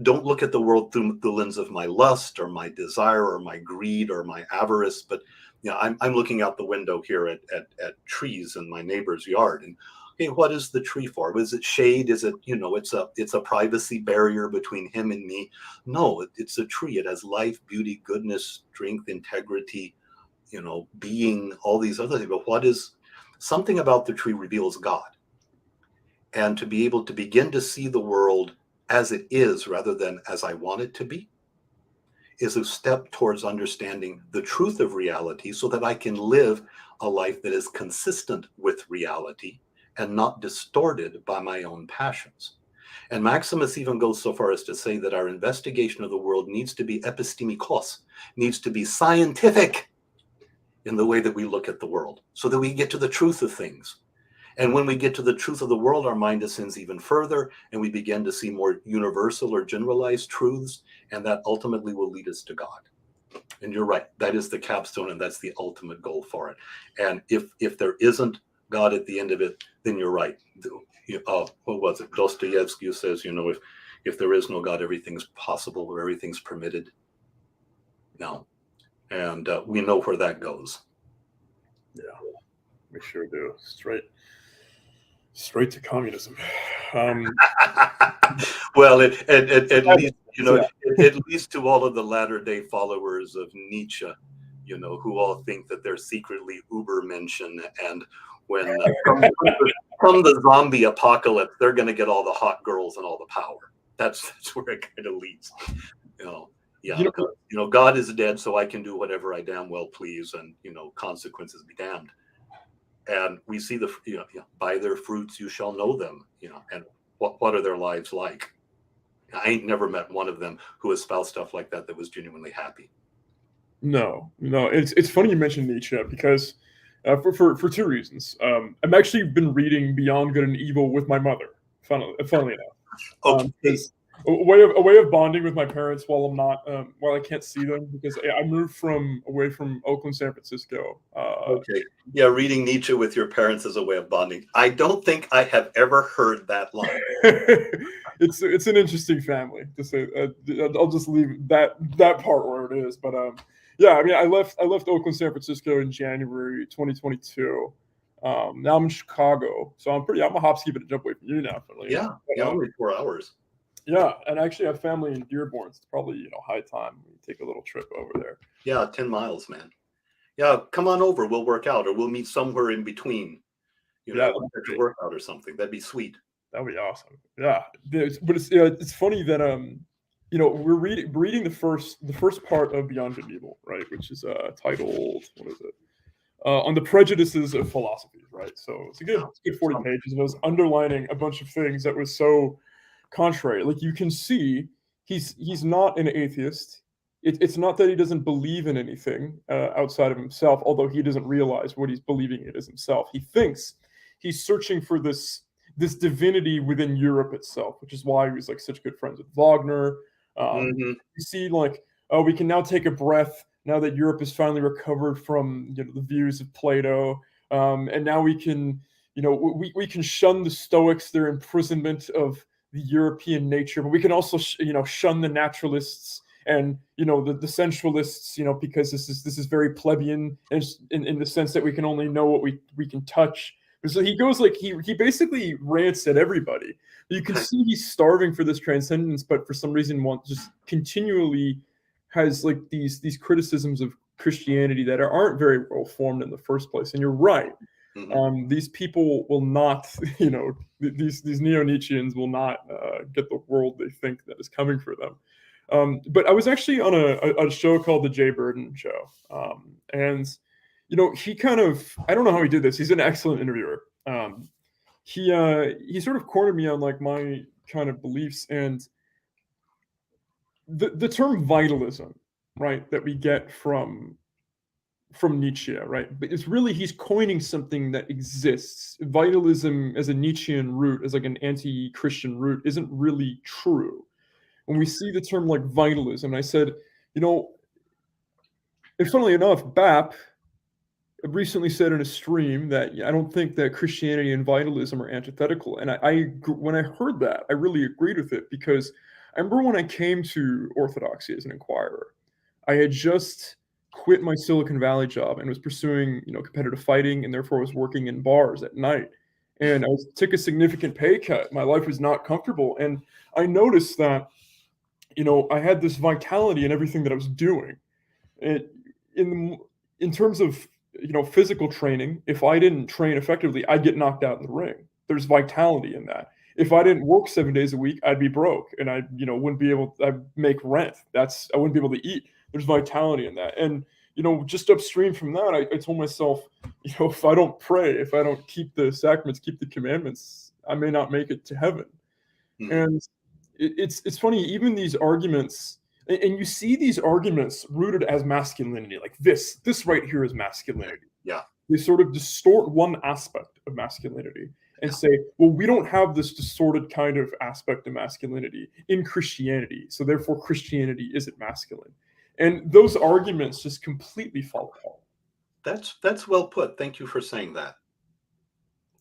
Don't look at the world through the lens of my lust or my desire or my greed or my avarice, but I'm looking out the window here at trees in my neighbor's yard, and what is the tree for? Is it shade? Is it, it's a privacy barrier between him and me? No, it's a tree. It has life, beauty, goodness, strength, integrity, being, all these other things. But something about the tree reveals God. And to be able to begin to see the world as it is rather than as I want it to be is a step towards understanding the truth of reality, so that I can live a life that is consistent with reality and not distorted by my own passions. And Maximus even goes so far as to say that our investigation of the world needs to be epistemikos, needs to be scientific in the way that we look at the world, so that we get to the truth of things. And when we get to the truth of the world, our mind ascends even further, and we begin to see more universal or generalized truths, and that ultimately will lead us to God. And you're right, that is the capstone, and that's the ultimate goal for it. And if there isn't God at the end of it, then you're right. What was it? Dostoevsky says, if there is no God, everything's possible or everything's permitted. No. And we know where that goes. Yeah, we sure do. Straight to communism. Well, at least, it leads to all of the latter-day followers of Nietzsche, who all think that they're secretly Ubermenschen, and when from the zombie apocalypse, they're going to get all the hot girls and all the power. That's where it kind of leads. God is dead, so I can do whatever I damn well please, and consequences be damned. And we see by their fruits you shall know them. And what are their lives like? I ain't never met one of them who espoused stuff like that was genuinely happy. No. It's funny you mentioned Nietzsche, because for two reasons. I've actually been reading Beyond Good and Evil with my mother. Funnily enough, Okay. A way of bonding with my parents while I can't see them, because I moved away from Oakland, San Francisco. Okay. Yeah, reading Nietzsche with your parents is a way of bonding. I don't think I have ever heard that line. It's an interesting family to say. I'll just leave that part where it is. But yeah, I mean, I left Oakland, San Francisco in January 2022. Now I'm in Chicago, so I'm a hop, skip, and a jump away from you now. Yeah, only 4 hours. Yeah, and I actually have family in Dearborn. It's probably high time we take a little trip over there. Yeah, 10 miles, man. Yeah, come on over. We'll work out, or we'll meet somewhere in between. Yeah, At your workout or something. That'd be sweet. That'd be awesome. Yeah, but it's funny that we're reading the first part of Beyond Good and Evil, right? Which is titled, what is it? On the prejudices of philosophy, right? So it's a good 40 pages. And I was underlining a bunch of things that was so contrary. Like you can see, he's not an atheist. It's not that he doesn't believe in anything outside of himself, although he doesn't realize what he's believing in is himself. He thinks he's searching for this divinity within Europe itself, which is why he was like such good friends with Wagner. You see, like, oh, we can now take a breath now that Europe has finally recovered from the views of Plato, and now we can we can shun the Stoics, their imprisonment of the European nature, but we can also shun the naturalists and the sensualists, because this is very plebeian in the sense that we can only know what we can touch. So he goes like he basically rants at everybody. You can see he's starving for this transcendence, but for some reason just continually has like these criticisms of Christianity that aren't very well formed in the first place. And you're right. These people will not, these neo-Nietzscheans will not get the world they think that is coming for them. But I was actually on a show called The Jay Burden Show. And he kind of, I don't know how he did this. He's an excellent interviewer. He sort of cornered me on like my kind of beliefs, and the term vitalism, right, that we get from Nietzsche, right? But it's really, he's coining something that exists. Vitalism as a Nietzschean root, as like an anti-Christian root, isn't really true. When we see the term like vitalism, I said, and funnily enough, BAP recently said in a stream that I don't think that Christianity and vitalism are antithetical. And when I heard that, I really agreed with it, because I remember when I came to Orthodoxy as an inquirer, I had just quit my Silicon Valley job and was pursuing, competitive fighting, and therefore was working in bars at night. And I took a significant pay cut. My life was not comfortable. And I noticed that, I had this vitality in everything that I was doing. In terms of, physical training, if I didn't train effectively, I'd get knocked out in the ring. There's vitality in that. If I didn't work 7 days a week, I'd be broke, and I, wouldn't be able. I'd make rent. I wouldn't be able to eat. There's vitality in that, and just upstream from that, I told myself, if I don't pray, if I don't keep the sacraments, keep the commandments, I may not make it to heaven. And it's funny, even these arguments. And you see these arguments rooted as masculinity, like this right here is masculinity. Yeah. They sort of distort one aspect of masculinity and say, well, we don't have this distorted kind of aspect of masculinity in Christianity, so therefore Christianity isn't masculine. And those arguments just completely fall apart. That's well put. Thank you for saying that.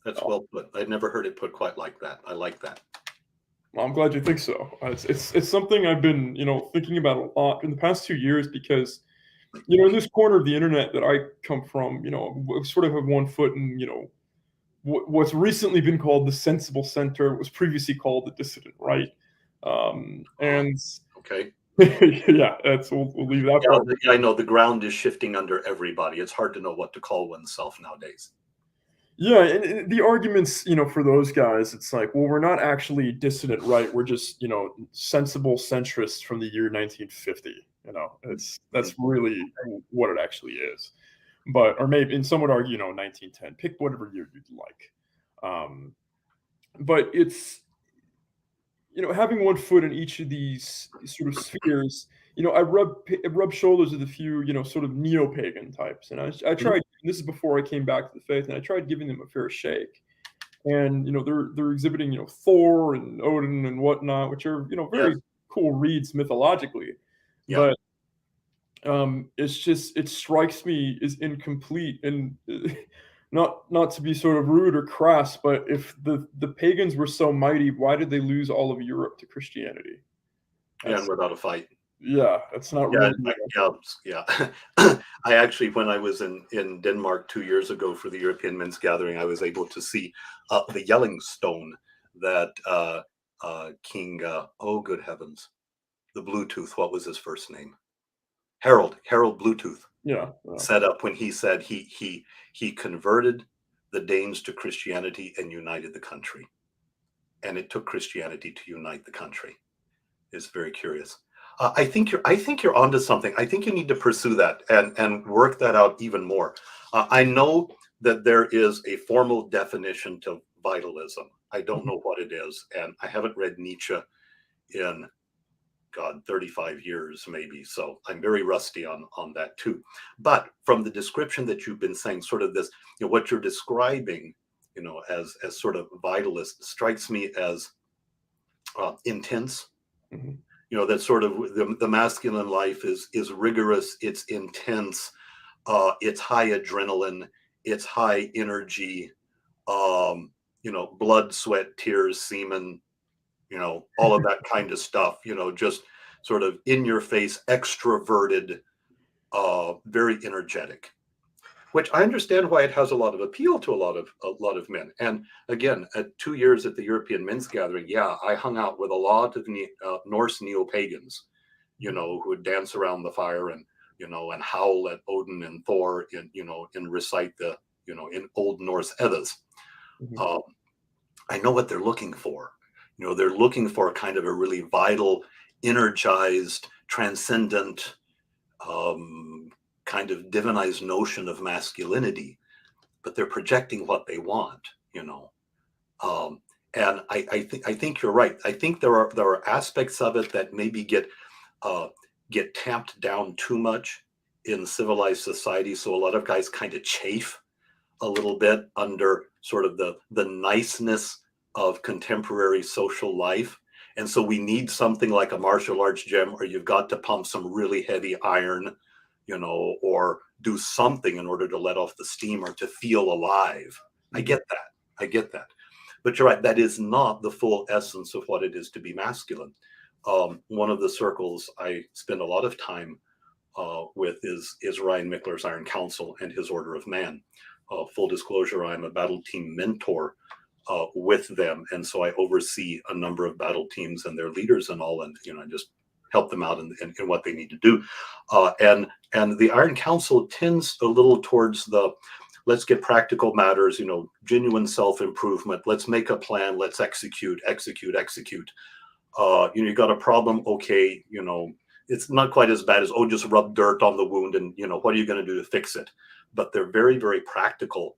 That's well put. I'd never heard it put quite like that. I like that. Well, I'm glad you think so. It's something I've been, thinking about a lot in the past 2 years, because, in this corner of the internet that I come from, we sort of have one foot in, what's recently been called the sensible center. It was previously called the dissident right. And okay. Yeah, we'll leave that part. I know the ground is shifting under everybody. It's hard to know what to call oneself nowadays. Yeah, and the arguments, for those guys, it's like, well, we're not actually dissident right. We're just, sensible centrists from the year 1950. That's really what it actually is. Or maybe, and some would argue, 1910. Pick whatever year you'd like. But it's, having one foot in each of these sort of spheres. I rub shoulders with a few, sort of neo-pagan types, and I tried. And this is before I came back to the faith, and I tried giving them a fair shake. And they're exhibiting Thor and Odin and whatnot, which are very cool reads mythologically. Yeah. But it strikes me as incomplete, and not to be sort of rude or crass, but if the pagans were so mighty, why did they lose all of Europe to Christianity? And without a fight. Yeah, that's not really. Yeah. I actually, when I was in Denmark 2 years ago for the European Men's Gathering, I was able to see the Yelling Stone that King, oh, good heavens, the Bluetooth, what was his first name? Harold Bluetooth Yeah. set up when he said he converted the Danes to Christianity and united the country. And it took Christianity to unite the country. It's very curious. I think you're onto something. I think you need to pursue that and work that out even more. I know that there is a formal definition to vitalism. I don't know what it is, and I haven't read Nietzsche in 35 years maybe. So I'm very rusty on that too. But from the description that you've been saying, sort of this, what you're describing, as sort of vitalist strikes me as intense. Mm-hmm. That sort of the masculine life is rigorous, it's intense, it's high adrenaline, it's high energy, blood, sweat, tears, semen, all of that kind of stuff, just sort of in your face, extroverted, very energetic, which I understand why it has a lot of appeal to a lot of men. And again, at 2 years at the European Men's Gathering, yeah, I hung out with a lot of Norse neo-pagans, who would dance around the fire and and howl at Odin and Thor and recite the in Old Norse Eddas. Mm-hmm. I know what they're looking for. They're looking for kind of a really vital, energized, transcendent, kind of divinized notion of masculinity, but they're projecting what they want, and I think you're right. I think there are aspects of it that maybe get tamped down too much in civilized society. So a lot of guys kind of chafe a little bit under sort of the niceness of contemporary social life. And so we need something like a martial arts gym, or you've got to pump some really heavy iron, or do something in order to let off the steam or to feel alive. I get that. But you're right, that is not the full essence of what it is to be masculine. One of the circles I spend a lot of time with is Ryan Mickler's Iron Council and his Order of Man. Full disclosure, I'm a battle team mentor with them, and so I oversee a number of battle teams and their leaders and all, and I just help them out in what they need to do. And the Iron Council tends a little towards the let's get practical matters, genuine self-improvement. Let's make a plan. Let's execute. You got a problem. Okay. It's not quite as bad as, just rub dirt on the wound and, what are you going to do to fix it? But they're very, very practical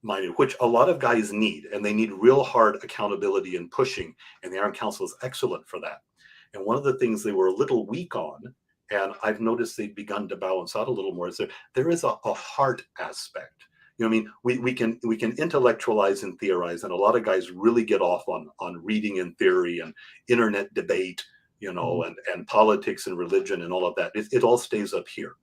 minded, which a lot of guys need, and they need real hard accountability and pushing. And the Iron Council is excellent for that. And one of the things they were a little weak on, and I've noticed they've begun to balance out a little more, is there is a heart aspect. We can intellectualize and theorize, and a lot of guys really get off on reading and theory and internet debate, and politics and religion and all of that. It all stays up here.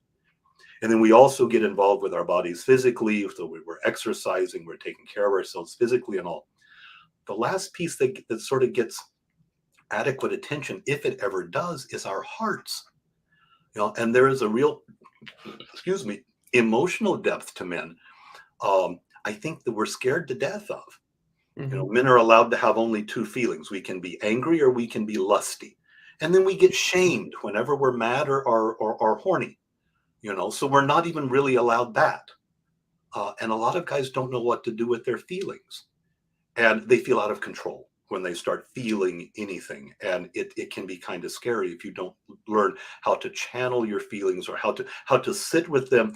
And then we also get involved with our bodies physically. So we're exercising, we're taking care of ourselves physically and all. The last piece that sort of gets adequate attention, if it ever does, is our hearts. And there is a real, emotional depth to men. I think that we're scared to death of. Mm-hmm. Men are allowed to have only two feelings. We can be angry or we can be lusty. And then we get shamed whenever we're mad or horny. So we're not even really allowed that. And a lot of guys don't know what to do with their feelings. And they feel out of control when they start feeling anything. And it can be kind of scary if you don't learn how to channel your feelings or how to sit with them,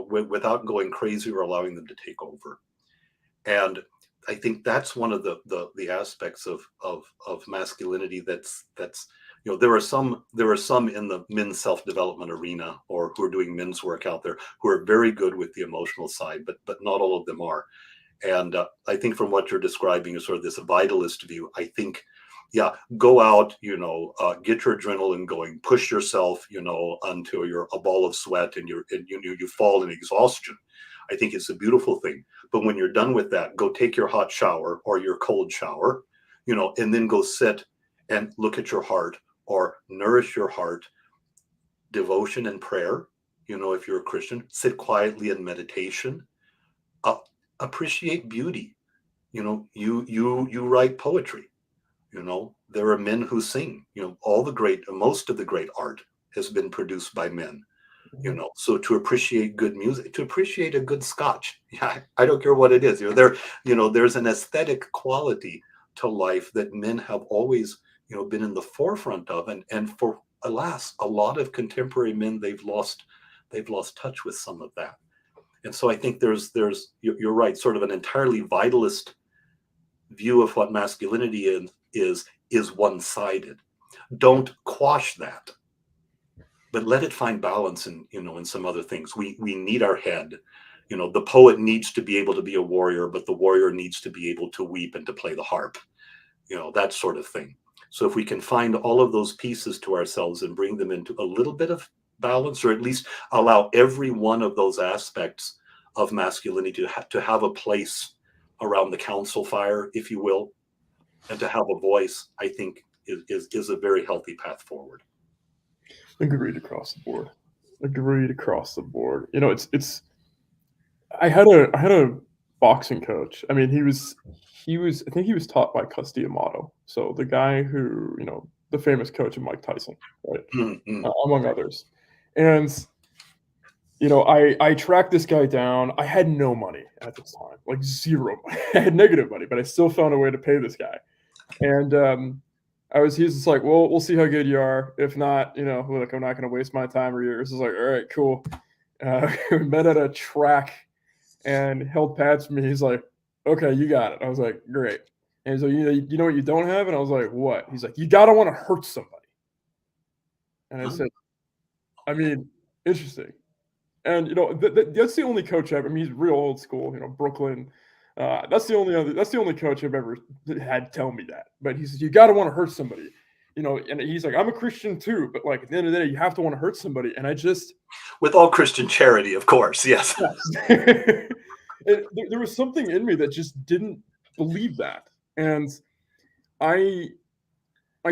without going crazy or allowing them to take over. And I think that's one of the aspects of masculinity that's there are some in the men's self-development arena or who are doing men's work out there who are very good with the emotional side, but not all of them are. And I think from what you're describing is sort of this vitalist view. I think, go out, get your adrenaline going, push yourself, until you're a ball of sweat and you fall in exhaustion. I think it's a beautiful thing. But when you're done with that, go take your hot shower or your cold shower, and then go sit and look at your heart or nourish your heart. Devotion and prayer, if you're a Christian, sit quietly in meditation. Appreciate beauty. You write poetry, there are men who sing. Most of the great art has been produced by men. So to appreciate good music, to appreciate a good scotch, I don't care what it is. There's an aesthetic quality to life that men have always, been in the forefront of, and for, alas, a lot of contemporary men, they've lost touch with some of that. And so I think you're right, sort of an entirely vitalist view of what masculinity is one-sided. Don't quash that, but let it find balance in some other things. We need our head. The poet needs to be able to be a warrior, but the warrior needs to be able to weep and to play the harp, that sort of thing. So if we can find all of those pieces to ourselves and bring them into a little bit of balance, or at least allow every one of those aspects of masculinity to have a place around the council fire, if you will, and to have a voice, I think is a very healthy path forward. Agreed across the board. Agreed across the board. It's. I had a boxing coach. I mean, he was. I think he was taught by Cus D'Amato, so the guy who, the famous coach of Mike Tyson, right, among others. And I tracked this guy down. I had no money at this time, like zero money. I had negative money, but I still found a way to pay this guy. And he's just like, well, we'll see how good you are. If not, look, I'm not going to waste my time or yours. It's like, all right, cool. We met at a track and held pads for me. He's like, okay, you got it. I was like, great. And he's like, you know what you don't have? And I was like, what? He's like, you got to want to hurt somebody. And I said, I mean, interesting. And, that's the only coach ever. I mean, he's real old school, Brooklyn. That's the only coach I've ever had tell me that. But he says, you got to want to hurt somebody, and he's like, I'm a Christian too, but like at the end of the day, you have to want to hurt somebody. And I just, with all Christian charity, of course. Yes. There was something in me that just didn't believe that. And I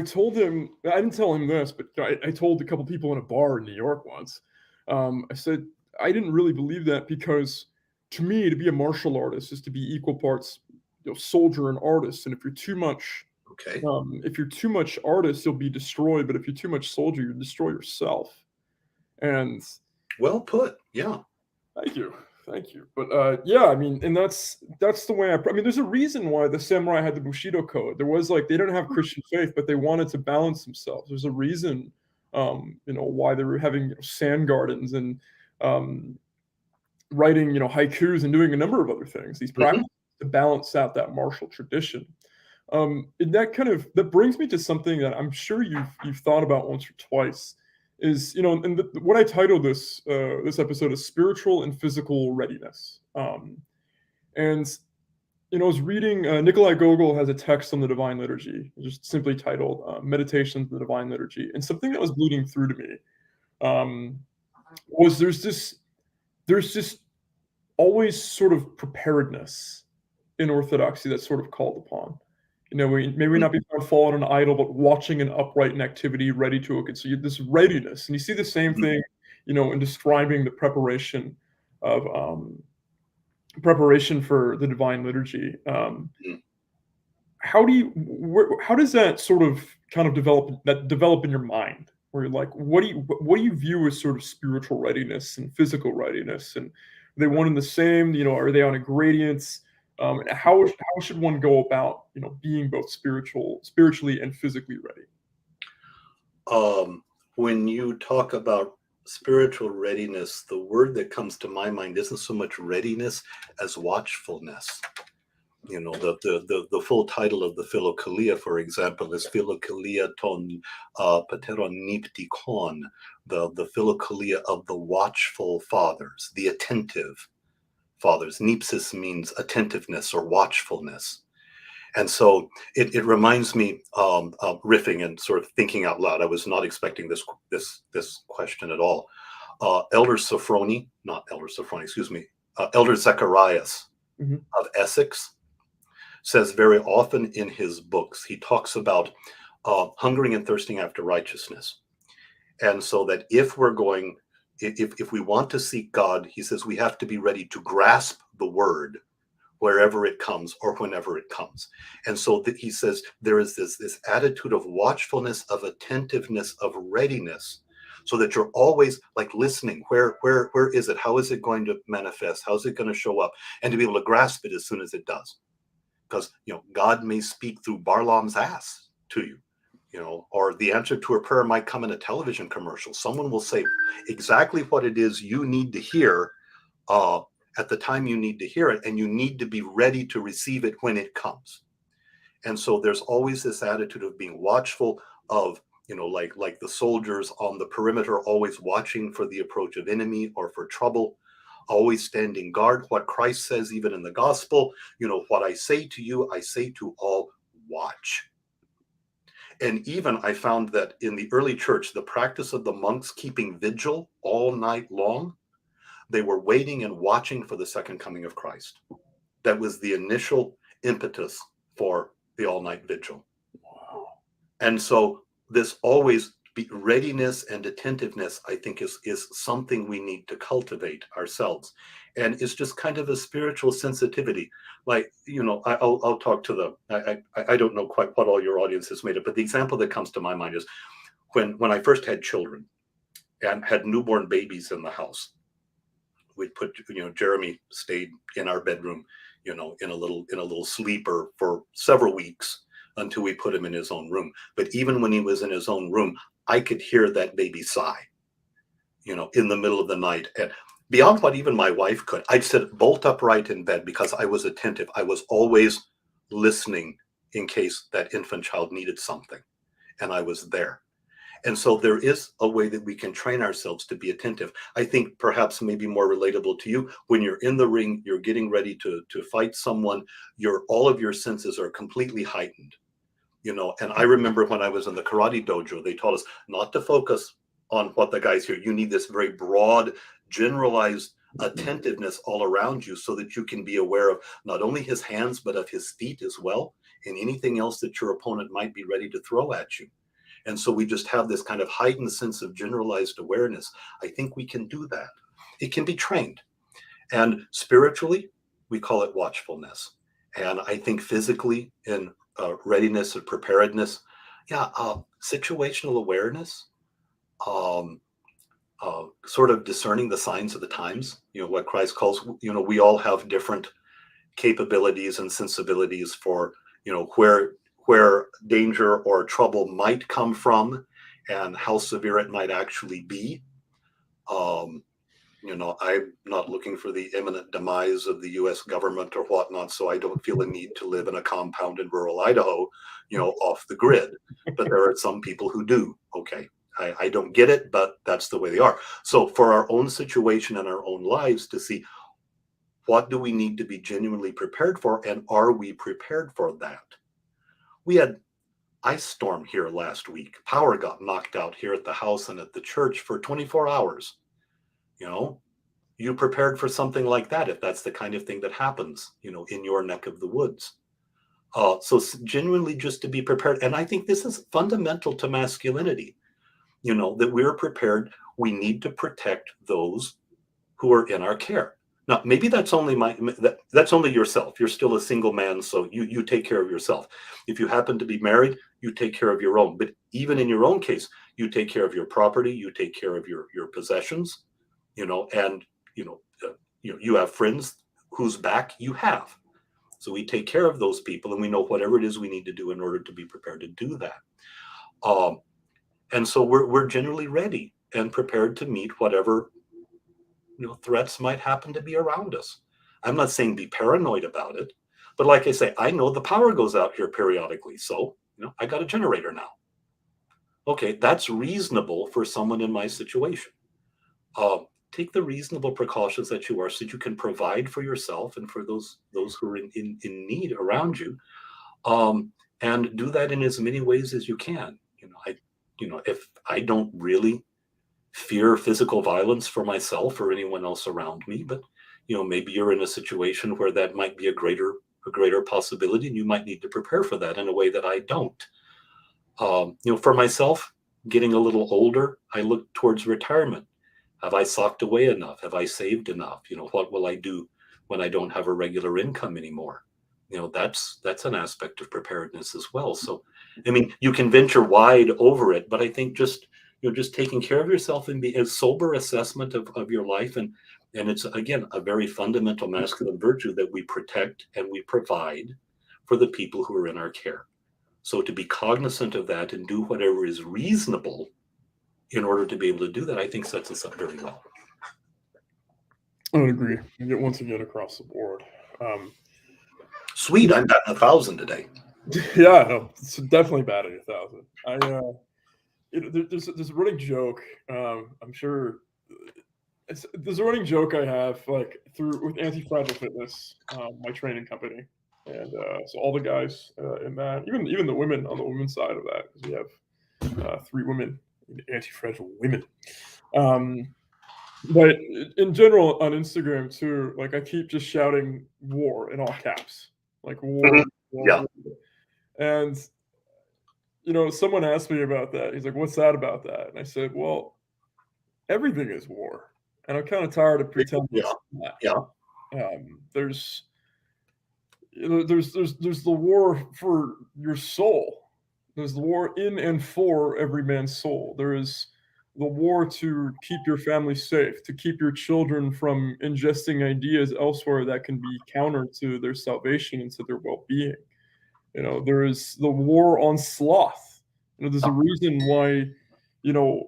told him, I didn't tell him this, but I told a couple people in a bar in New York once. I said, I didn't really believe that, because to me, to be a martial artist is to be equal parts, soldier and artist. And if you're too much, if you're too much artist, you'll be destroyed. But if you're too much soldier, you destroy yourself. And well put. Yeah. Thank you. But yeah, I mean, and that's the way I mean, there's a reason why the samurai had the Bushido code. There was they didn't have Christian faith, but they wanted to balance themselves. There's a reason, why they were having sand gardens and writing, haikus and doing a number of other things. These practices to balance out that martial tradition. And that brings me to something that I'm sure you've thought about once or twice. Is and what I titled this episode is spiritual and physical readiness. And I was reading Nikolai Gogol has a text on the Divine Liturgy, just simply titled "Meditations on the Divine Liturgy," and something that was bleeding through to me was there's just always sort of preparedness in Orthodoxy that's sort of called upon. We may not be found fallen an idol, but watching and upright in activity, ready to look. And so this readiness, and you see the same thing, in describing the preparation of preparation for the Divine Liturgy. How does that sort of kind of develop in your mind? Where you're like, what do you view as sort of spiritual readiness and physical readiness, and are they one and the same? Are they on a gradient? And how should one go about, being both spiritually and physically ready? When you talk about spiritual readiness, the word that comes to my mind isn't so much readiness as watchfulness. The full title of the Philokalia, for example, is Philokalia ton pateron niptikon, the Philokalia of the watchful fathers, the attentive fathers. Nipsis means attentiveness or watchfulness. And so it reminds me, riffing and sort of thinking out loud. I was not expecting this question at all. Elder Zacharias of Essex says very often in his books, he talks about hungering and thirsting after righteousness. And so that if we want to seek God, he says we have to be ready to grasp the word wherever it comes or whenever it comes. And so that he says there is this attitude of watchfulness, of attentiveness, of readiness, so that you're always like listening. Where is it? How is it going to manifest? How is it going to show up? And to be able to grasp it as soon as it does. Because, God may speak through Barlaam's ass to you, or the answer to a prayer might come in a television commercial. Someone will say exactly what it is you need to hear at the time you need to hear it, and you need to be ready to receive it when it comes. And so there's always this attitude of being watchful, of, like the soldiers on the perimeter, always watching for the approach of enemy or for trouble, always standing guard. What Christ says, even in the gospel, what I say to you, I say to all, watch. And even I found that in the early church, the practice of the monks keeping vigil all night long, they were waiting and watching for the second coming of Christ. That was the initial impetus for the all-night vigil. Wow. And so this always readiness and attentiveness, I think, is something we need to cultivate ourselves. And it's just kind of a spiritual sensitivity. Like, I'll talk to I don't know quite what all your audience has made it, but the example that comes to my mind is when I first had children and had newborn babies in the house. We'd put, Jeremy stayed in our bedroom, in a little sleeper for several weeks until we put him in his own room. But even when he was in his own room, I could hear that baby sigh, in the middle of the night. And beyond what even my wife could, I'd sit bolt upright in bed because I was attentive. I was always listening in case that infant child needed something, and I was there. And so there is a way that we can train ourselves to be attentive. I think perhaps maybe more relatable to you, when you're in the ring, you're getting ready to fight someone, all of your senses are completely heightened, and I remember when I was in the karate dojo, they taught us not to focus on what the guys hear. You need this very broad, generalized attentiveness all around you so that you can be aware of not only his hands, but of his feet as well, and anything else that your opponent might be ready to throw at you. And so we just have this kind of heightened sense of generalized awareness. I think we can do that. It can be trained. And spiritually, we call it watchfulness. And I think physically, in readiness and preparedness, situational awareness, sort of discerning the signs of the times, what Christ calls, we all have different capabilities and sensibilities for, where danger or trouble might come from and how severe it might actually be. I'm not looking for the imminent demise of the U.S. government or whatnot, so I don't feel a need to live in a compound in rural Idaho, off the grid. But there are some people who do. Okay, I don't get it, but that's the way they are. So for our own situation and our own lives, to see what do we need to be genuinely prepared for, and are we prepared for that? We had ice storm here last week. Power got knocked out here at the house and at the church for 24 hours. You prepared for something like that if that's the kind of thing that happens, in your neck of the woods. So genuinely just to be prepared. And I think this is fundamental to masculinity, that we're prepared. We need to protect those who are in our care. Now, maybe that's only that's only yourself. You're still a single man, so you take care of yourself. If you happen to be married, you take care of your own. But even in your own case, you take care of your property, you take care of your possessions, and you have friends whose back you have. So we take care of those people, and we know whatever it is we need to do in order to be prepared to do that. And so we're generally ready and prepared to meet whatever threats might happen to be around us. I'm not saying be paranoid about it, but like I say, I know the power goes out here periodically, so I got a generator now. Okay, that's reasonable for someone in my situation. Take the reasonable precautions that you are, so that you can provide for yourself and for those who are in need around you, and do that in as many ways as you can. If I don't really fear physical violence for myself or anyone else around me, but maybe you're in a situation where that might be a greater possibility, and you might need to prepare for that in a way that I don't. For myself, getting a little older, I look towards retirement. Have I socked away enough? Have I saved enough? What will I do when I don't have a regular income anymore. That's an aspect of preparedness as well. So, I mean, you can venture wide over it, but I think just taking care of yourself and be a sober assessment of your life, and it's again a very fundamental masculine virtue that we protect and we provide for the people who are in our care. So to be cognizant of that and do whatever is reasonable in order to be able to do that, I think sets us up very well. I would agree. Once again, across the board. Sweet, I'm batting 1,000 today. Yeah, no, it's definitely batting 1,000. There's a running joke. I'm sure there's a running joke I have with Anti-Fragile Fitness, my training company, and so all the guys in that, even the women on the women's side of that, because we have 3 women, anti-fragile women. But in general on Instagram too, I keep just shouting war in all caps, war. Mm-hmm. War. And someone asked me about that. He's like, "What's that about that?" And I said, "Well, everything is war, and I'm kind of tired of pretending." Yeah. There's the war for your soul. There's the war in and for every man's soul. There is the war to keep your family safe, to keep your children from ingesting ideas elsewhere that can be counter to their salvation and to their well-being. There is the war on sloth. There's a reason why, in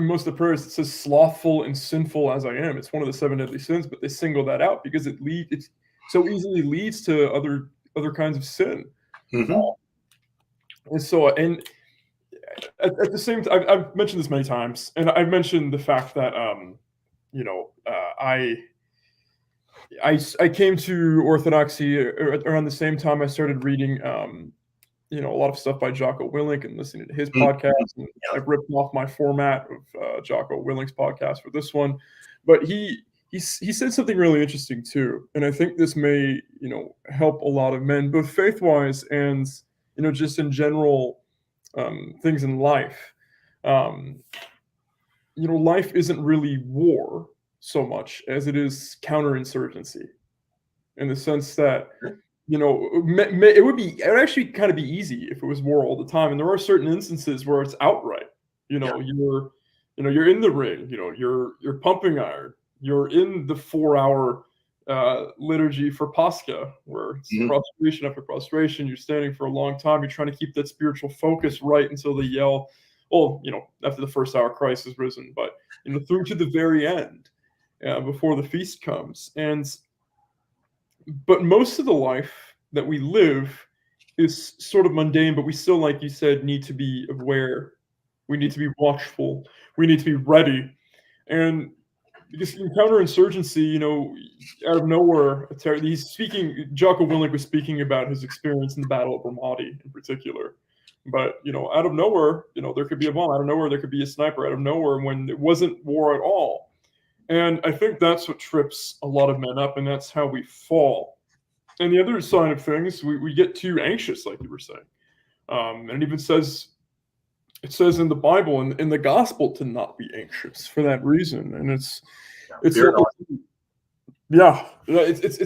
most of the prayers it says slothful and sinful as I am. It's one of the 7 deadly sins, but they single that out because it so easily leads to other kinds of sin. Mm-hmm. And at the same time, I've mentioned this many times, and I've mentioned the fact that I came to Orthodoxy around the same time I started reading a lot of stuff by Jocko Willink and listening to his podcast. And I've ripped off my format of Jocko Willink's podcast for this one, but he said something really interesting too, and I think this may help a lot of men, both faith-wise and just in general things in life. Life isn't really war so much as it is counterinsurgency, in the sense that it would actually kind of be easy if it was war all the time, and there are certain instances where it's outright. You're in the ring, you're pumping iron, you're in the 4-hour liturgy for Pascha, where it's prostration after prostration. You're standing for a long time. You're trying to keep that spiritual focus right until they yell, after the first hour Christ is risen, but through to the very end, before the feast comes. But most of the life that we live is sort of mundane, but we still, like you said, need to be aware. We need to be watchful. We need to be ready. And because in counterinsurgency, out of nowhere, Jocko Willink was speaking about his experience in the Battle of Ramadi in particular. But, out of nowhere, there could be a bomb. Out of nowhere, there could be a sniper. Out of nowhere, when it wasn't war at all. And I think that's what trips a lot of men up, and that's how we fall. And the other side of things, we get too anxious, like you were saying. And it even says in the Bible and in the gospel to not be anxious for that reason. And it's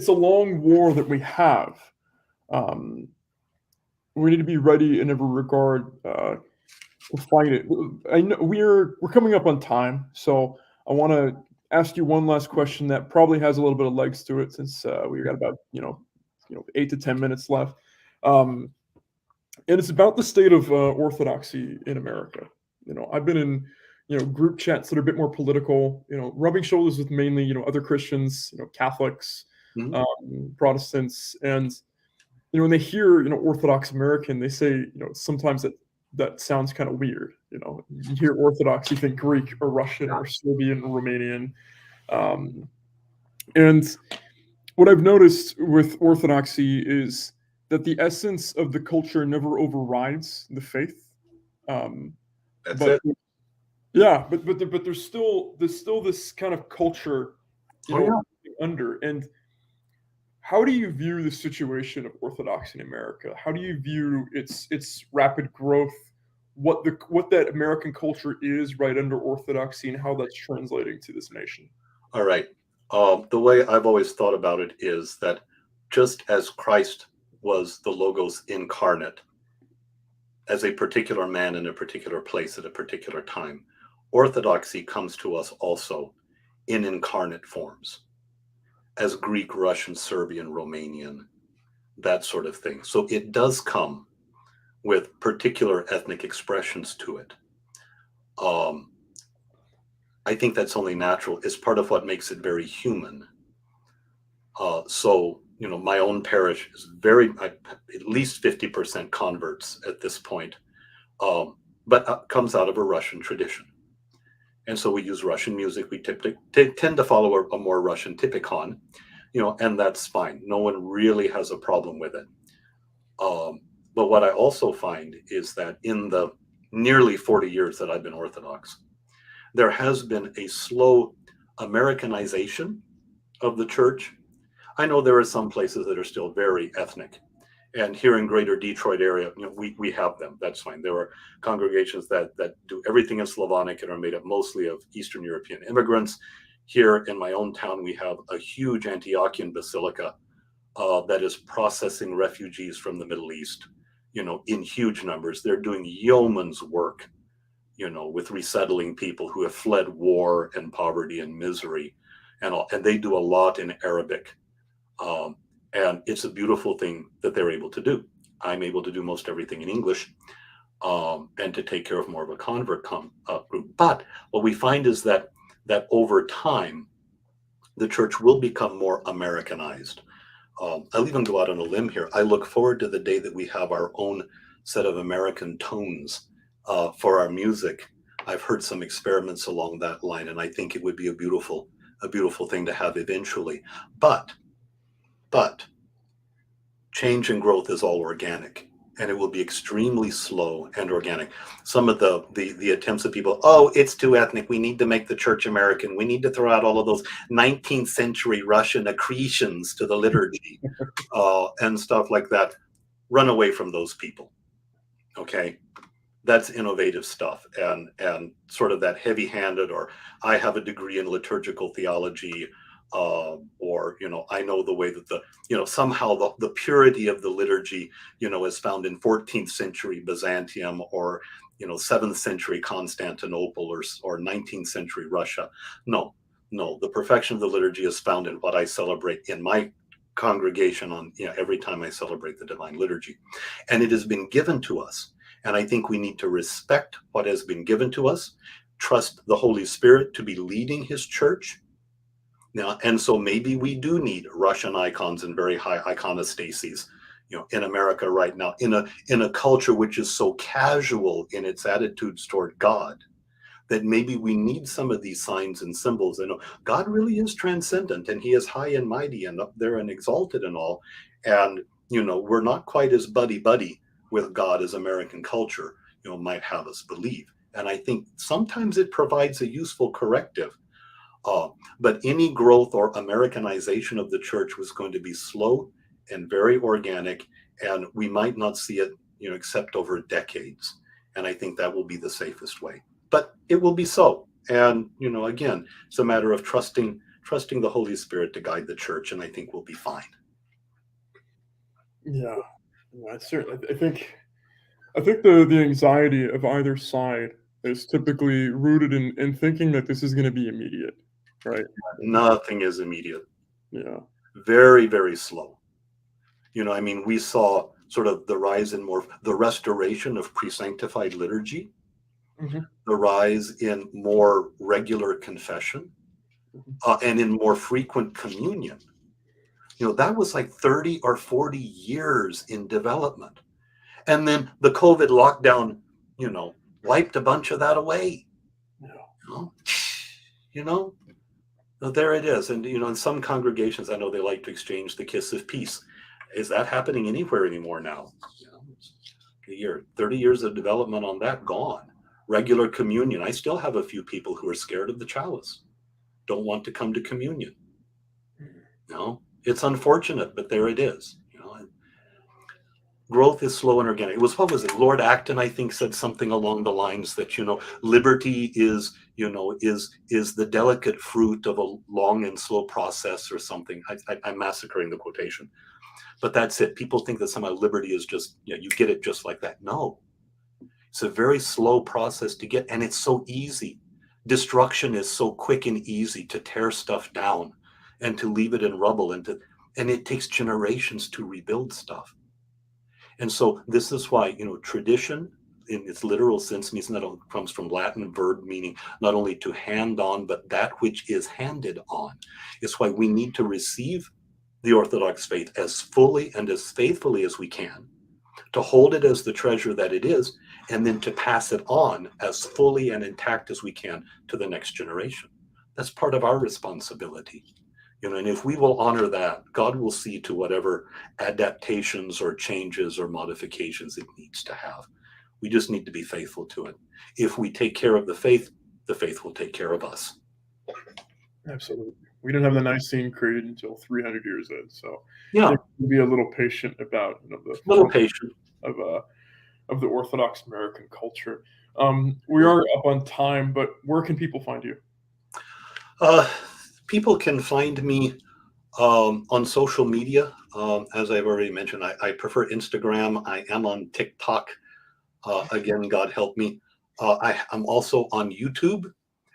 a long war that we have. We need to be ready in every regard to fight it. I know we're coming up on time, so I want to ask you one last question that probably has a little bit of legs to it, since we've got about 8 to 10 minutes left, and it's about the state of Orthodoxy in America. I've been in group chats that are a bit more political, rubbing shoulders with mainly other Christians, Catholics, Protestants, and when they hear Orthodox American, they say sometimes that sounds kind of weird. You hear Orthodox, you think Greek or Russian or Serbian or Romanian. And what I've noticed with Orthodoxy is that the essence of the culture never overrides the faith. That's it. Yeah, but there's still this kind of culture under. And how do you view the situation of Orthodoxy in America? How do you view its rapid growth? What that American culture is right under Orthodoxy, and how that's translating to this nation? All right. The way I've always thought about it is that just as Christ was the Logos incarnate as a particular man in a particular place at a particular time, Orthodoxy comes to us also in incarnate forms, as Greek, Russian, Serbian, Romanian, that sort of thing. So it does come with particular ethnic expressions to it. I think that's only natural. It's part of what makes it very human. So, my own parish is at least 50% converts at this point, but comes out of a Russian tradition. And so we use Russian music. We tend to follow a more Russian typicon, and that's fine. No one really has a problem with it. But what I also find is that in the nearly 40 years that I've been Orthodox, there has been a slow Americanization of the church. I know there are some places that are still very ethnic. And here in greater Detroit area, we have them. That's fine. There are congregations that do everything in Slavonic and are made up mostly of Eastern European immigrants. Here in my own town, we have a huge Antiochian basilica that is processing refugees from the Middle East, in huge numbers. They're doing yeoman's work, with resettling people who have fled war and poverty and misery and all. And they do a lot in Arabic. And it's a beautiful thing that they're able to do. I'm able to do most everything in English, and to take care of more of a convert group. But what we find is that over time, the church will become more Americanized. I'll even go out on a limb here. I look forward to the day that we have our own set of American tones for our music. I've heard some experiments along that line, and I think it would be a beautiful thing to have eventually. But change and growth is all organic, and it will be extremely slow and organic. Some of the attempts of people, it's too ethnic, we need to make the church American, we need to throw out all of those 19th century Russian accretions to the liturgy, and stuff like that. Run away from those people. Okay, that's innovative stuff, and sort of that heavy-handed, or I have a degree in liturgical theology, or I know the way that somehow the purity of the liturgy is found in 14th century Byzantium, or 7th century Constantinople, or 19th century Russia. No, the perfection of the liturgy is found in what I celebrate in my congregation on every time I celebrate the divine liturgy, and it has been given to us. And I think we need to respect what has been given to us, trust the Holy Spirit to be leading his church. Now, and so maybe we do need Russian icons and very high iconostases, in America right now, in a culture which is so casual in its attitudes toward God, that maybe we need some of these signs and symbols. God really is transcendent, and he is high and mighty and up there and exalted and all. And, we're not quite as buddy with God as American culture, might have us believe. And I think sometimes it provides a useful corrective. But any growth or Americanization of the church was going to be slow and very organic, and we might not see it, except over decades. And I think that will be the safest way. But it will be so. And, again, it's a matter of trusting the Holy Spirit to guide the church, and I think we'll be fine. Yeah, certainly. I think the anxiety of either side is typically rooted in thinking that this is going to be immediate, right? Nothing is immediate. Yeah. Very, very slow. We saw sort of the rise in the restoration of pre-sanctified liturgy, the rise in more regular confession, and in more frequent communion. That was like 30 or 40 years in development. And then the COVID lockdown, wiped a bunch of that away. So there it is. And, in some congregations, I know they like to exchange the kiss of peace. Is that happening anywhere anymore now? 30 years of development on that, gone. Regular communion. I still have a few people who are scared of the chalice, don't want to come to communion. It's unfortunate, but there it is. growth is slow and organic. It was, what was it? Lord Acton, I think, said something along the lines that, liberty is, is the delicate fruit of a long and slow process or something. I'm massacring the quotation, but that's it. People think that somehow liberty is just, you get it just like that. No, it's a very slow process to get, and it's so easy. Destruction is so quick and easy to tear stuff down and to leave it in rubble, and it takes generations to rebuild stuff. And so this is why, tradition in its literal sense means not only comes from Latin verb, meaning not only to hand on, but that which is handed on. It's why we need to receive the Orthodox faith as fully and as faithfully as we can, to hold it as the treasure that it is, and then to pass it on as fully and intact as we can to the next generation. That's part of our responsibility. And if we will honor that, God will see to whatever adaptations or changes or modifications it needs to have. We just need to be faithful to it. If we take care of the faith will take care of us. Absolutely. We didn't have the Nicene Creed until 300 years in, so yeah, be a little patient about patient of the Orthodox American culture. We are up on time, but where can people find you? People can find me on social media. As I've already mentioned, I prefer Instagram. I am on TikTok. Again, God help me. I'm also on YouTube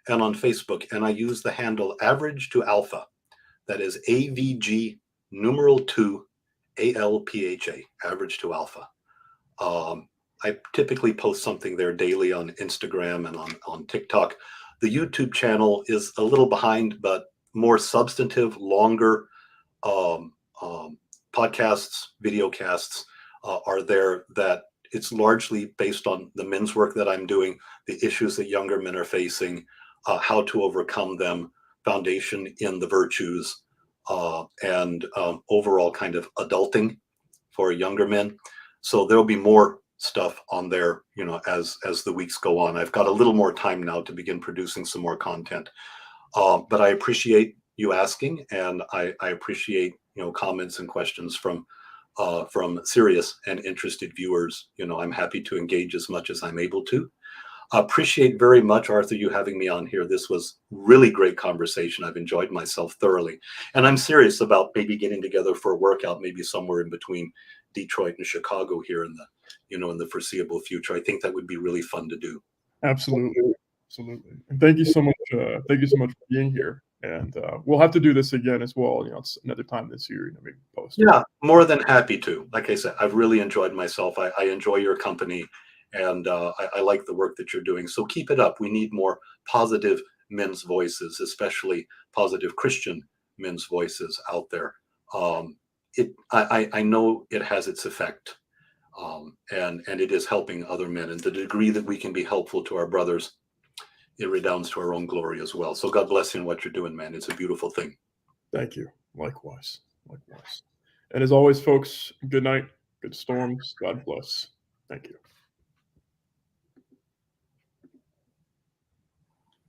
and on Facebook, and I use the handle Average to Alpha. That is AVG numeral 2 ALPHA, Average to Alpha. I typically post something there daily on Instagram and on TikTok. The YouTube channel is a little behind, but more substantive, longer podcasts, videocasts are there. That it's largely based on the men's work that I'm doing, the issues that younger men are facing, how to overcome them, foundation in the virtues, and overall kind of adulting for younger men. So there'll be more stuff on there, as the weeks go on. I've got a little more time now to begin producing some more content. But I appreciate you asking, and I appreciate comments and questions from serious and interested viewers. I'm happy to engage as much as I'm able to. Appreciate very much, Arthur, you having me on here. This was really great conversation. I've enjoyed myself thoroughly, and I'm serious about maybe getting together for a workout, maybe somewhere in between Detroit and Chicago here in the foreseeable future. I think that would be really fun to do. Absolutely. And thank you so much. Thank you so much for being here. And we'll have to do this again as well. It's another time this year. Maybe post. Yeah, more than happy to. Like I said, I've really enjoyed myself. I enjoy your company, and I like the work that you're doing. So keep it up. We need more positive men's voices, especially positive Christian men's voices out there. I know it has its effect, and it is helping other men. And the degree that we can be helpful to our brothers, it redounds to our own glory as well. So God bless you in what you're doing, man. It's a beautiful thing. Thank you. Likewise. And as always, folks, good night, good storms. God bless. Thank you.